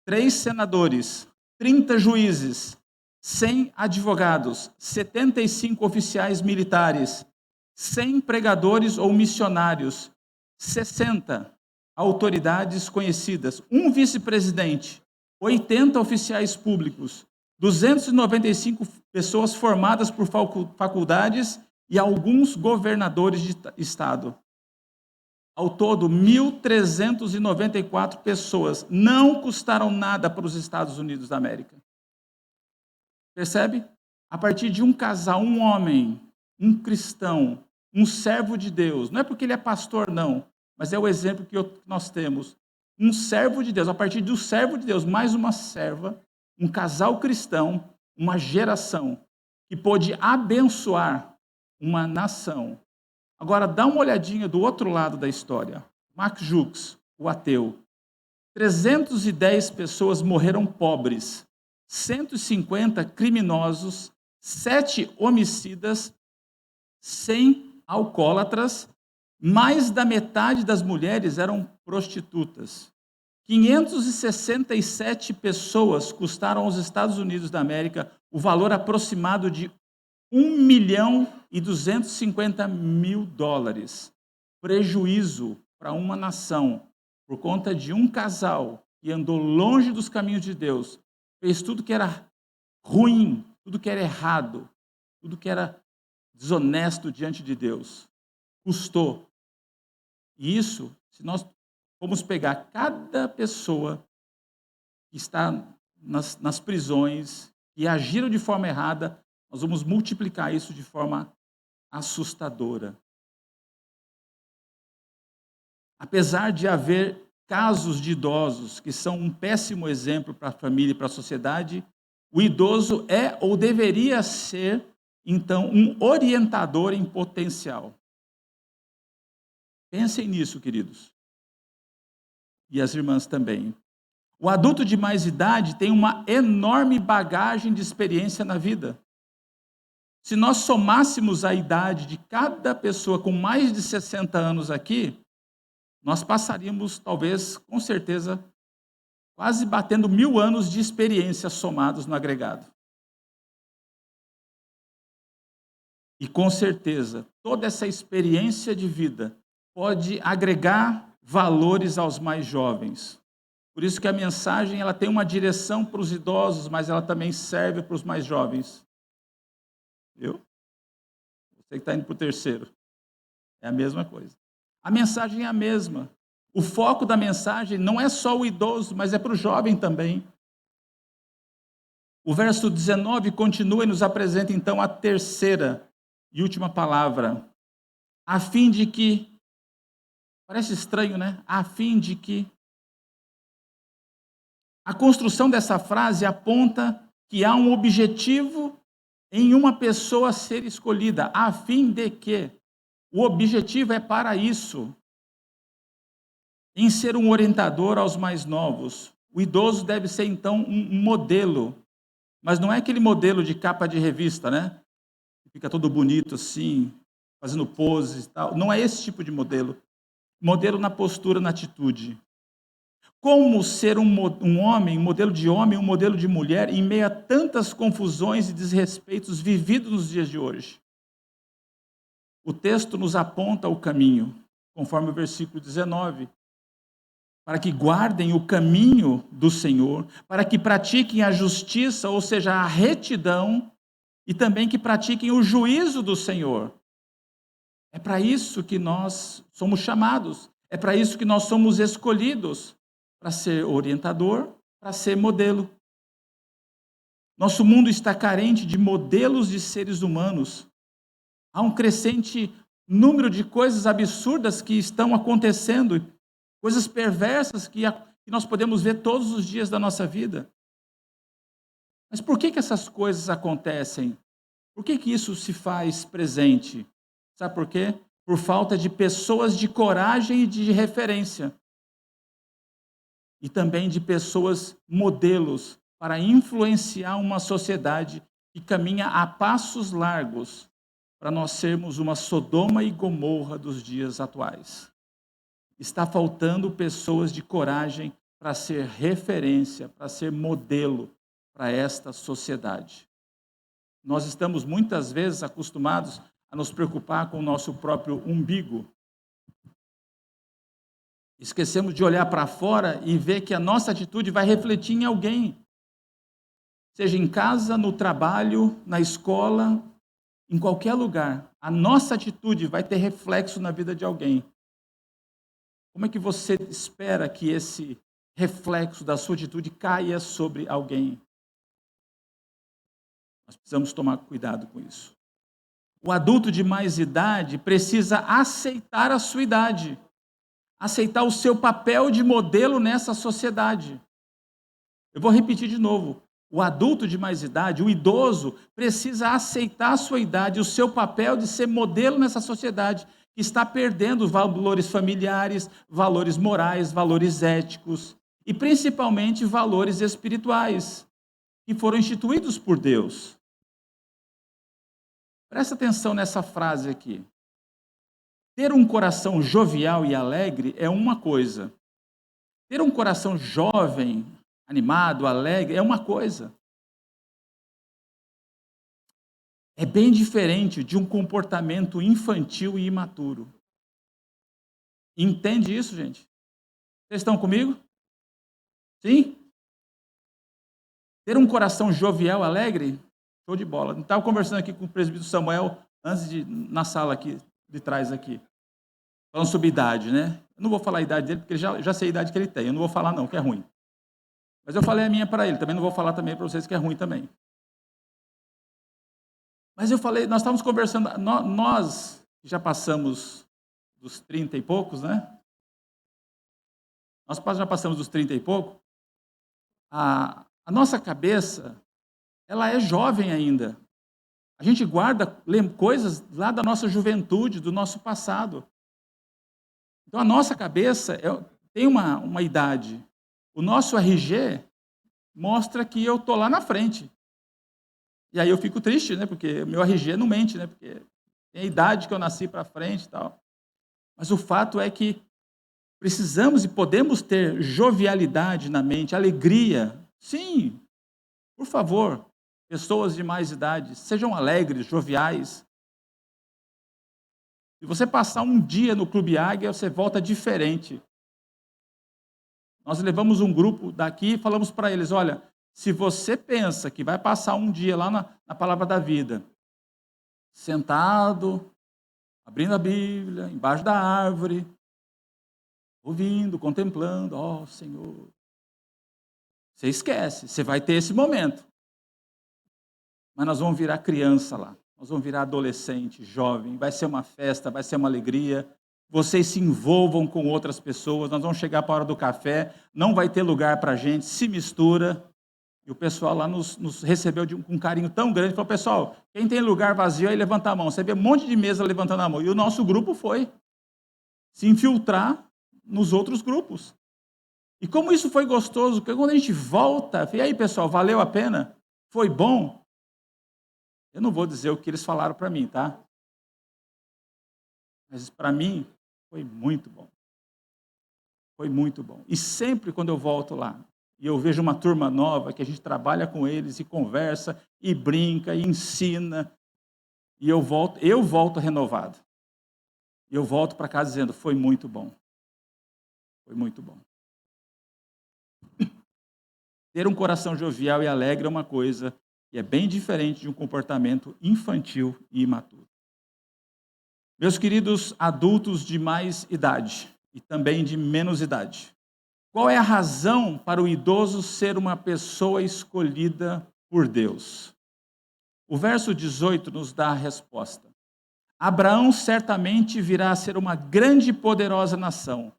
3 senadores, 30 juízes, 100 advogados, 75 oficiais militares, 100 pregadores ou missionários, 60 autoridades conhecidas, 1 vice-presidente, 80 oficiais públicos, 295 pessoas formadas por faculdades e alguns governadores de estado. Ao todo, 1.394 pessoas não custaram nada para os Estados Unidos da América. Percebe? A partir de um casal, um homem, um cristão, um servo de Deus, não é porque ele é pastor, não, mas é o exemplo que nós temos. Um servo de Deus, a partir do servo de Deus, mais uma serva, um casal cristão, uma geração que pôde abençoar uma nação. Agora, dá uma olhadinha do outro lado da história. Max Jukes, o ateu. 310 pessoas morreram pobres, 150 criminosos, 7 homicidas, 100 alcoólatras, mais da metade das mulheres eram prostitutas. 567 pessoas custaram aos Estados Unidos da América o valor aproximado de $1.250.000. Prejuízo para uma nação por conta de um casal que andou longe dos caminhos de Deus, fez tudo que era ruim, tudo que era errado, tudo que era desonesto diante de Deus. Custou. E isso, se nós formos pegar cada pessoa que está nas prisões e agiram de forma errada, nós vamos multiplicar isso de forma assustadora. Apesar de haver casos de idosos que são um péssimo exemplo para a família e para a sociedade, o idoso é ou deveria ser, então, um orientador em potencial. Pensem nisso, queridos. E as irmãs também. O adulto de mais idade tem uma enorme bagagem de experiência na vida. Se nós somássemos a idade de cada pessoa com mais de 60 anos aqui, nós passaríamos, talvez, com certeza, quase batendo 1000 anos de experiência somados no agregado. E, com certeza, toda essa experiência de vida pode agregar valores aos mais jovens. Por isso que a mensagem ela tem uma direção para os idosos, mas ela também serve para os mais jovens. Viu? Você que está indo para o terceiro. É a mesma coisa. A mensagem é a mesma. O foco da mensagem não é só o idoso, mas é para o jovem também. O verso 19 continua e nos apresenta, então, a terceira e última palavra. A fim de que... Parece estranho, né? A fim de que... A construção dessa frase aponta que há um objetivo em uma pessoa ser escolhida, a fim de que... O objetivo é para isso, em ser um orientador aos mais novos. O idoso deve ser, então, um modelo, mas não é aquele modelo de capa de revista, né? Fica todo bonito assim, fazendo poses e tal. Não é esse tipo de modelo. Modelo na postura, na atitude. Como ser um homem, um modelo de homem, um modelo de mulher, em meio a tantas confusões e desrespeitos vividos nos dias de hoje? O texto nos aponta o caminho, conforme o versículo 19, para que guardem o caminho do Senhor, para que pratiquem a justiça, ou seja, a retidão, e também que pratiquem o juízo do Senhor. É para isso que nós somos chamados, é para isso que nós somos escolhidos, para ser orientador, para ser modelo. Nosso mundo está carente de modelos de seres humanos. Há um crescente número de coisas absurdas que estão acontecendo, coisas perversas que nós podemos ver todos os dias da nossa vida. Mas por que essas coisas acontecem? Por que isso se faz presente? Sabe por quê? Por falta de pessoas de coragem e de referência. E também de pessoas modelos para influenciar uma sociedade que caminha a passos largos para nós sermos uma Sodoma e Gomorra dos dias atuais. Está faltando pessoas de coragem para ser referência, para ser modelo para esta sociedade. Nós estamos muitas vezes acostumados a nos preocupar com o nosso próprio umbigo. Esquecemos de olhar para fora e ver que a nossa atitude vai refletir em alguém. Seja em casa, no trabalho, na escola, em qualquer lugar. A nossa atitude vai ter reflexo na vida de alguém. Como é que você espera que esse reflexo da sua atitude caia sobre alguém? Nós precisamos tomar cuidado com isso. O adulto de mais idade precisa aceitar a sua idade, aceitar o seu papel de modelo nessa sociedade. Eu vou repetir de novo. O adulto de mais idade, o idoso, precisa aceitar a sua idade, o seu papel de ser modelo nessa sociedade que está perdendo valores familiares, valores morais, valores éticos e principalmente valores espirituais que foram instituídos por Deus. Presta atenção nessa frase aqui. Ter um coração jovial e alegre é uma coisa. Ter um coração jovem, animado, alegre, é uma coisa. é bem diferente de um comportamento infantil e imaturo. Entende isso, gente? Vocês estão comigo? Sim? Ter um coração jovial, alegre, show de bola. Estava conversando aqui com o presbítero Samuel, na sala aqui, de trás aqui, falando sobre idade, né? Eu não vou falar a idade dele, porque já sei a idade que ele tem. Eu não vou falar não, que é ruim. Mas eu falei a minha para ele, também não vou falar também para vocês que é ruim também. Mas eu falei, nós estávamos conversando, nós já passamos dos 30 e poucos, né? Nós já passamos dos 30 e pouco. A nossa cabeça, ela é jovem ainda. A gente guarda coisas lá da nossa juventude, do nosso passado. Então, a nossa cabeça tem uma idade. O nosso RG mostra que eu estou lá na frente. E aí eu fico triste, né? Porque o meu RG não mente, né? Porque tem a idade que eu nasci para frente e tal. Mas o fato é que precisamos e podemos ter jovialidade na mente, alegria. Sim, por favor, pessoas de mais idade, sejam alegres, joviais. Se você passar um dia no Clube Águia, você volta diferente. Nós levamos um grupo daqui e falamos para eles, olha, se você pensa que vai passar um dia lá na Palavra da Vida, sentado, abrindo a Bíblia, embaixo da árvore, ouvindo, contemplando, ó Senhor, você esquece, você vai ter esse momento. Mas nós vamos virar criança lá, nós vamos virar adolescente, jovem, vai ser uma festa, vai ser uma alegria. Vocês se envolvam com outras pessoas, nós vamos chegar para a hora do café, não vai ter lugar para a gente, se mistura. E o pessoal lá nos recebeu com um carinho tão grande, falou, pessoal, quem tem lugar vazio aí, levanta a mão. Você vê um monte de mesa levantando a mão. E o nosso grupo foi se infiltrar nos outros grupos. E como isso foi gostoso, porque quando a gente volta, e aí pessoal, valeu a pena? Foi bom? Eu não vou dizer o que eles falaram para mim, tá? Mas para mim foi muito bom. Foi muito bom. E sempre quando eu volto lá, e eu vejo uma turma nova, que a gente trabalha com eles e conversa, e brinca, e ensina, e eu volto renovado. E eu volto para casa dizendo, foi muito bom. Foi muito bom. Ter um coração jovial e alegre é uma coisa que é bem diferente de um comportamento infantil e imaturo. Meus queridos adultos de mais idade e também de menos idade, qual é a razão para o idoso ser uma pessoa escolhida por Deus? O verso 18 nos dá a resposta. Abraão certamente virá a ser uma grande e poderosa nação,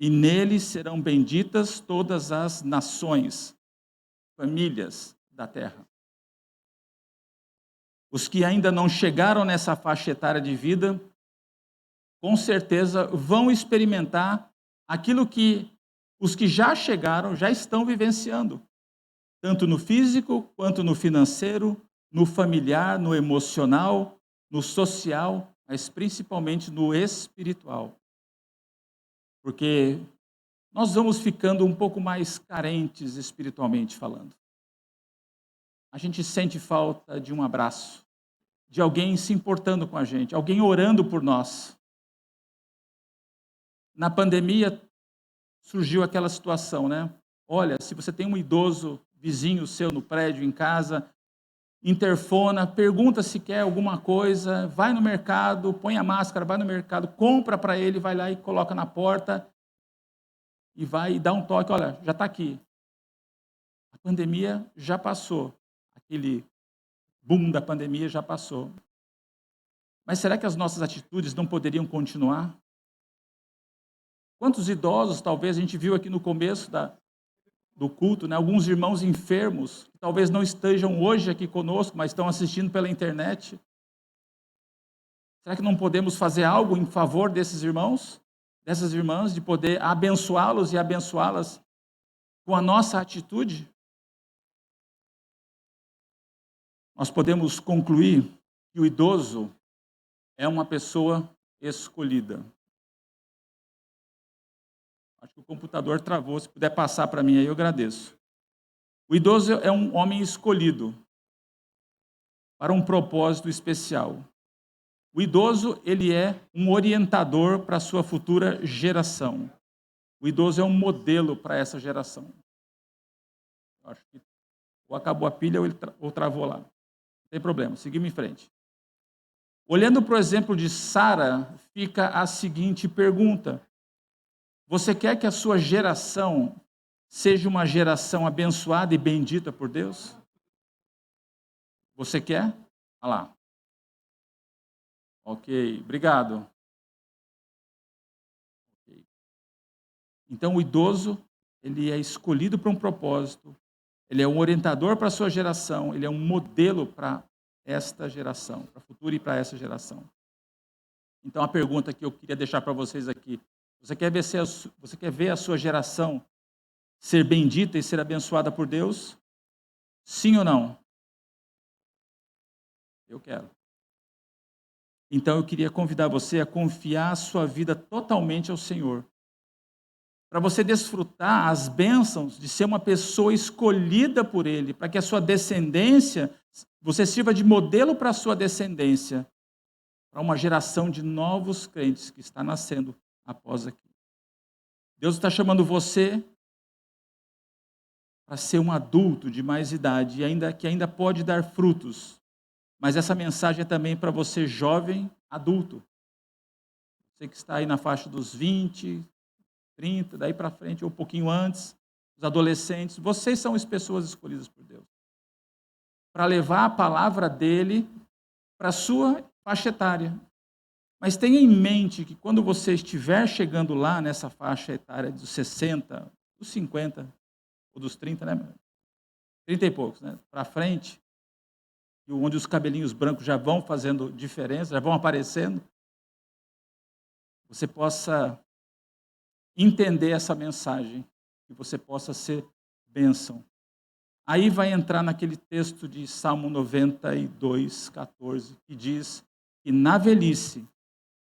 e nele serão benditas todas as nações, famílias da terra. Os que ainda não chegaram nessa faixa etária de vida, com certeza vão experimentar aquilo que os que já chegaram, já estão vivenciando, tanto no físico, quanto no financeiro, no familiar, no emocional, no social, mas principalmente no espiritual. Porque nós vamos ficando um pouco mais carentes espiritualmente falando. A gente sente falta de um abraço, de alguém se importando com a gente, alguém orando por nós. Na pandemia, surgiu aquela situação, né? Olha, se você tem um idoso vizinho seu no prédio, em casa, interfona, pergunta se quer alguma coisa, vai no mercado, põe a máscara, vai no mercado, compra para ele, vai lá e coloca na porta e vai e dá um toque, olha, já está aqui. A pandemia já passou, aquele boom da pandemia já passou. Mas será que as nossas atitudes não poderiam continuar? Quantos idosos, talvez, a gente viu aqui no começo do culto, né? Alguns irmãos enfermos, que talvez não estejam hoje aqui conosco, mas estão assistindo pela internet. Será que não podemos fazer algo em favor desses irmãos, dessas irmãs, de poder abençoá-los e abençoá-las com a nossa atitude? Nós podemos concluir que o idoso é uma pessoa escolhida. Acho que o computador travou, se puder passar para mim aí, eu agradeço. O idoso é um homem escolhido. para um propósito especial. O idoso, ele é um orientador para a sua futura geração. O idoso é um modelo para essa geração. Acho que ou acabou a pilha ou travou lá. Não tem problema, seguimos em frente. Olhando para o exemplo de Sara, fica a seguinte pergunta: você quer que a sua geração seja uma geração abençoada e bendita por Deus? Você quer? Olha lá. Ok, obrigado. Okay. Então, o idoso, ele é escolhido para um propósito, ele é um orientador para a sua geração, ele é um modelo para esta geração, para a futura e para essa geração. Então, a pergunta que eu queria deixar para vocês aqui: você quer ver a sua geração ser bendita e ser abençoada por Deus? Sim ou não? Eu quero. Então, eu queria convidar você a confiar a sua vida totalmente ao Senhor, para você desfrutar as bênçãos de ser uma pessoa escolhida por Ele, para que a sua descendência, você sirva de modelo para a sua descendência, para uma geração de novos crentes que está nascendo após aqui. Deus está chamando você para ser um adulto de mais idade, que ainda pode dar frutos. Mas essa mensagem é também para você, jovem adulto. Você que está aí na faixa dos 20, 30, daí para frente, ou um pouquinho antes, os adolescentes. Vocês são as pessoas escolhidas por Deus para levar a palavra dele para a sua faixa etária. Mas tenha em mente que quando você estiver chegando lá nessa faixa etária dos 60, dos 50, ou dos 30, né? 30 e poucos, né? Para frente, onde os cabelinhos brancos já vão fazendo diferença, já vão aparecendo, você possa entender essa mensagem, que você possa ser bênção. Aí vai entrar naquele texto de Salmo 92, 14, que diz que na velhice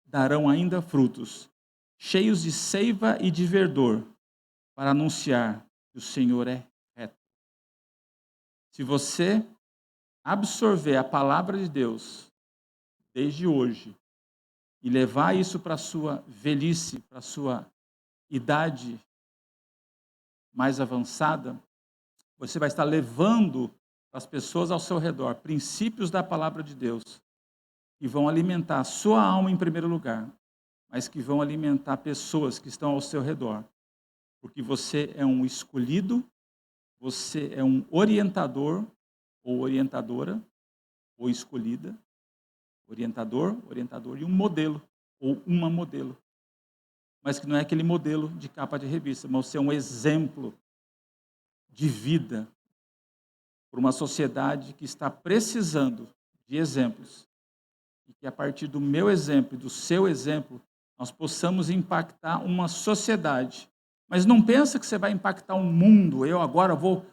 darão ainda frutos, cheios de seiva e de verdor, para anunciar que o Senhor é reto. Se você absorver a palavra de Deus desde hoje e levar isso para a sua velhice, para a sua idade mais avançada, você vai estar levando as pessoas ao seu redor princípios da palavra de Deus que vão alimentar a sua alma em primeiro lugar, mas que vão alimentar pessoas que estão ao seu redor, porque você é um escolhido, você é um orientador ou orientadora, ou escolhida, orientador e um modelo, ou uma modelo. Mas que não é aquele modelo de capa de revista, mas você é um exemplo de vida para uma sociedade que está precisando de exemplos. E que a partir do meu exemplo e do seu exemplo, nós possamos impactar uma sociedade. Mas não pensa que você vai impactar um mundo, eu agora vou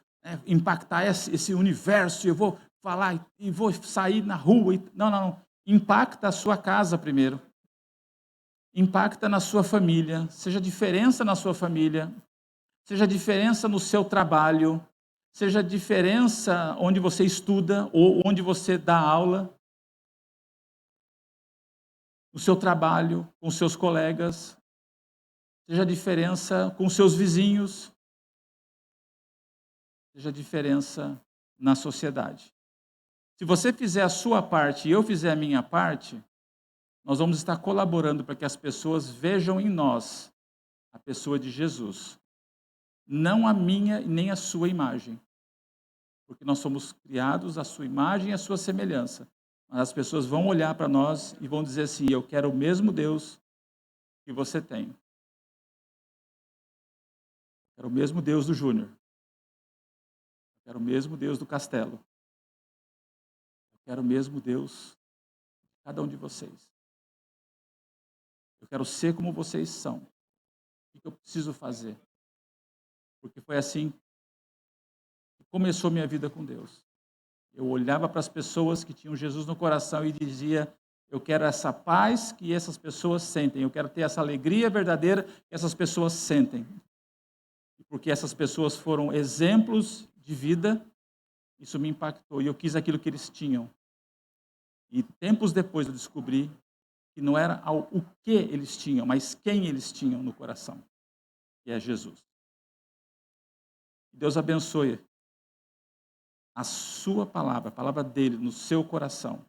impactar esse universo, eu vou falar e vou sair na rua. Não. Impacta a sua casa primeiro. Impacta na sua família. Seja diferença na sua família. Seja diferença no seu trabalho. Seja diferença onde você estuda ou onde você dá aula. No seu trabalho, com seus colegas. Seja diferença com seus vizinhos. Seja diferença na sociedade. Se você fizer a sua parte e eu fizer a minha parte, nós vamos estar colaborando para que as pessoas vejam em nós a pessoa de Jesus. Não a minha e nem a sua imagem. Porque nós somos criados à sua imagem e à sua semelhança. Mas as pessoas vão olhar para nós e vão dizer assim: eu quero o mesmo Deus que você tem. Eu quero o mesmo Deus do Júnior. Eu quero o mesmo Deus do Castelo. Eu quero o mesmo Deus de cada um de vocês. Eu quero ser como vocês são. O que eu preciso fazer? Porque foi assim que começou minha vida com Deus. Eu olhava para as pessoas que tinham Jesus no coração e dizia: eu quero essa paz que essas pessoas sentem. Eu quero ter essa alegria verdadeira que essas pessoas sentem. E porque essas pessoas foram exemplos de vida, isso me impactou. E eu quis aquilo que eles tinham. E tempos depois eu descobri que não era o que eles tinham, mas quem eles tinham no coração, que é Jesus. Deus abençoe a sua palavra, a palavra dele no seu coração,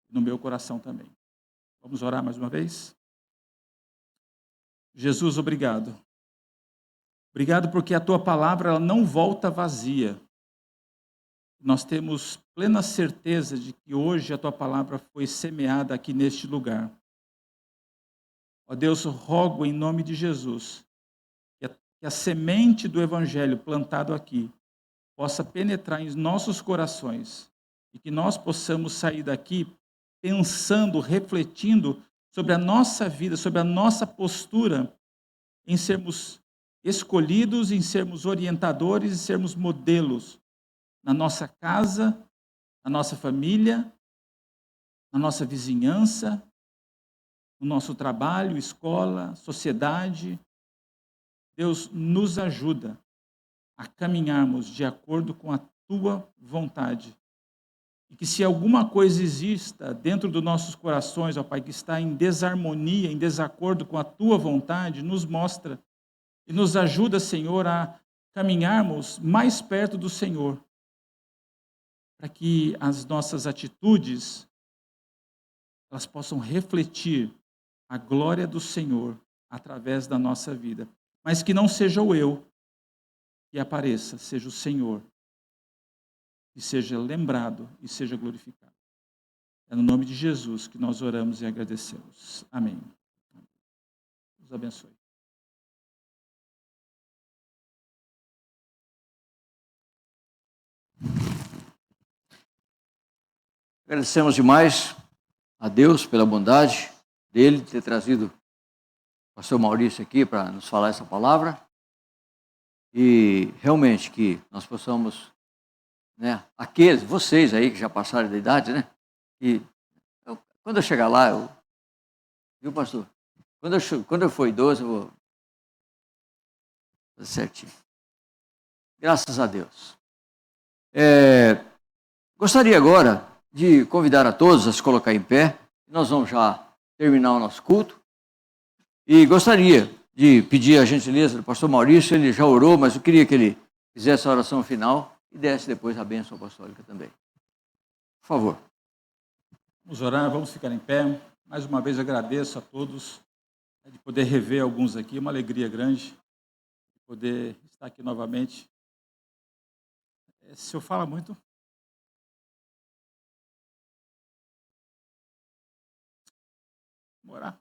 no meu coração também. Vamos orar mais uma vez? Jesus, obrigado. Obrigado porque a tua palavra ela não volta vazia. Nós temos plena certeza de que hoje a tua palavra foi semeada aqui neste lugar. Ó Deus, rogo em nome de Jesus que a semente do evangelho plantado aqui possa penetrar em nossos corações e que nós possamos sair daqui pensando, refletindo sobre a nossa vida, sobre a nossa postura em sermos escolhidos, em sermos orientadores, em sermos modelos na nossa casa, na nossa família, na nossa vizinhança, no nosso trabalho, escola, sociedade. Deus nos ajuda a caminharmos de acordo com a tua vontade. E que se alguma coisa exista dentro dos nossos corações, ó Pai, que está em desarmonia, em desacordo com a tua vontade, nos mostra e nos ajuda, Senhor, a caminharmos mais perto do Senhor, para que as nossas atitudes elas possam refletir a glória do Senhor através da nossa vida. Mas que não seja o eu que apareça, seja o Senhor, que seja lembrado e seja glorificado. É no nome de Jesus que nós oramos e agradecemos. Amém. Deus abençoe. Agradecemos demais a Deus pela bondade dele de ter trazido o pastor Maurício aqui para nos falar essa palavra. E realmente que nós possamos, né, aqueles, vocês aí que já passaram da idade, né? E quando eu chegar lá, viu, pastor? Quando eu for idoso, eu vou fazer certinho. Graças a Deus. Gostaria agora de convidar a todos a se colocar em pé. Nós vamos já terminar o nosso culto. E gostaria de pedir a gentileza do pastor Maurício, ele já orou, mas eu queria que ele fizesse a oração final e desse depois a bênção apostólica também. Por favor. Vamos orar, vamos ficar em pé. Mais uma vez agradeço a todos de poder rever alguns aqui, uma alegria grande de poder estar aqui novamente. Se eu falo muito... Vamos orar.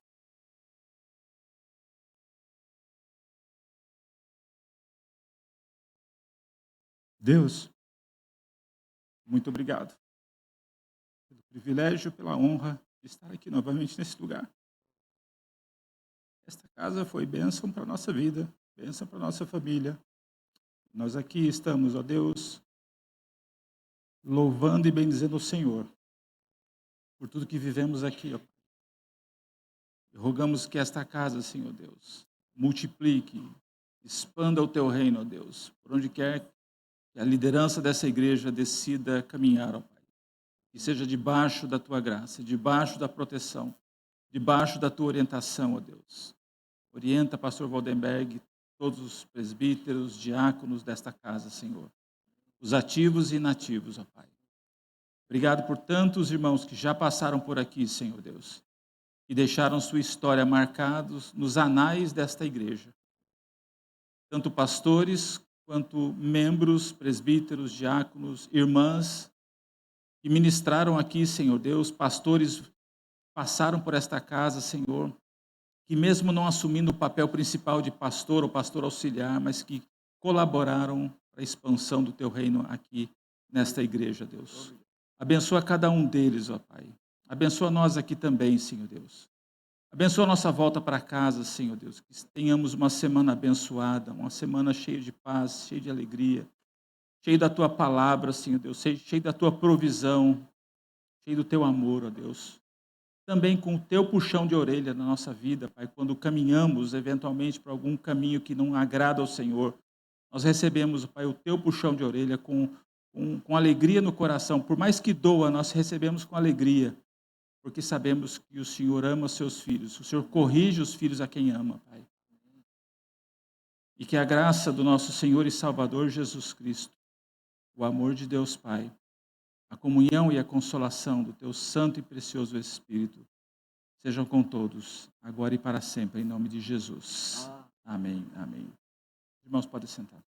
Deus, muito obrigado pelo privilégio, pela honra de estar aqui novamente nesse lugar. Esta casa foi bênção para a nossa vida, bênção para a nossa família. Nós aqui estamos, ó Deus, louvando e bendizendo o Senhor por tudo que vivemos aqui, ó Pai. E rogamos que esta casa, Senhor Deus, multiplique, expanda o teu reino, ó Deus, por onde quer que a liderança dessa igreja decida caminhar, ó Pai. Que seja debaixo da tua graça, debaixo da proteção, debaixo da tua orientação, ó Deus. Orienta, pastor Waldenberg, todos os presbíteros, diáconos desta casa, Senhor. Os ativos e inativos, ó Pai. Obrigado por tantos irmãos que já passaram por aqui, Senhor Deus, e deixaram sua história marcados nos anais desta igreja. Tanto pastores quanto membros, presbíteros, diáconos, irmãs, que ministraram aqui, Senhor Deus, pastores passaram por esta casa, Senhor, que mesmo não assumindo o papel principal de pastor ou pastor auxiliar, mas que colaboraram para a expansão do teu reino aqui nesta igreja, Deus. Abençoa cada um deles, ó Pai. Abençoa nós aqui também, Senhor Deus. Abençoa a nossa volta para casa, Senhor Deus. Que tenhamos uma semana abençoada, uma semana cheia de paz, cheia de alegria, cheia da tua palavra, Senhor Deus, cheia da tua provisão, cheia do teu amor, ó Deus. Também com o teu puxão de orelha na nossa vida, Pai, quando caminhamos eventualmente para algum caminho que não agrada ao Senhor, nós recebemos, Pai, o teu puxão de orelha com com alegria no coração. Por mais que doa, nós recebemos com alegria, porque sabemos que o Senhor ama seus filhos. O Senhor corrige os filhos a quem ama, Pai. E que a graça do nosso Senhor e Salvador Jesus Cristo, o amor de Deus Pai, a comunhão e a consolação do teu santo e precioso Espírito sejam com todos, agora e para sempre, em nome de Jesus. Amém, amém. Irmãos, podem sentar.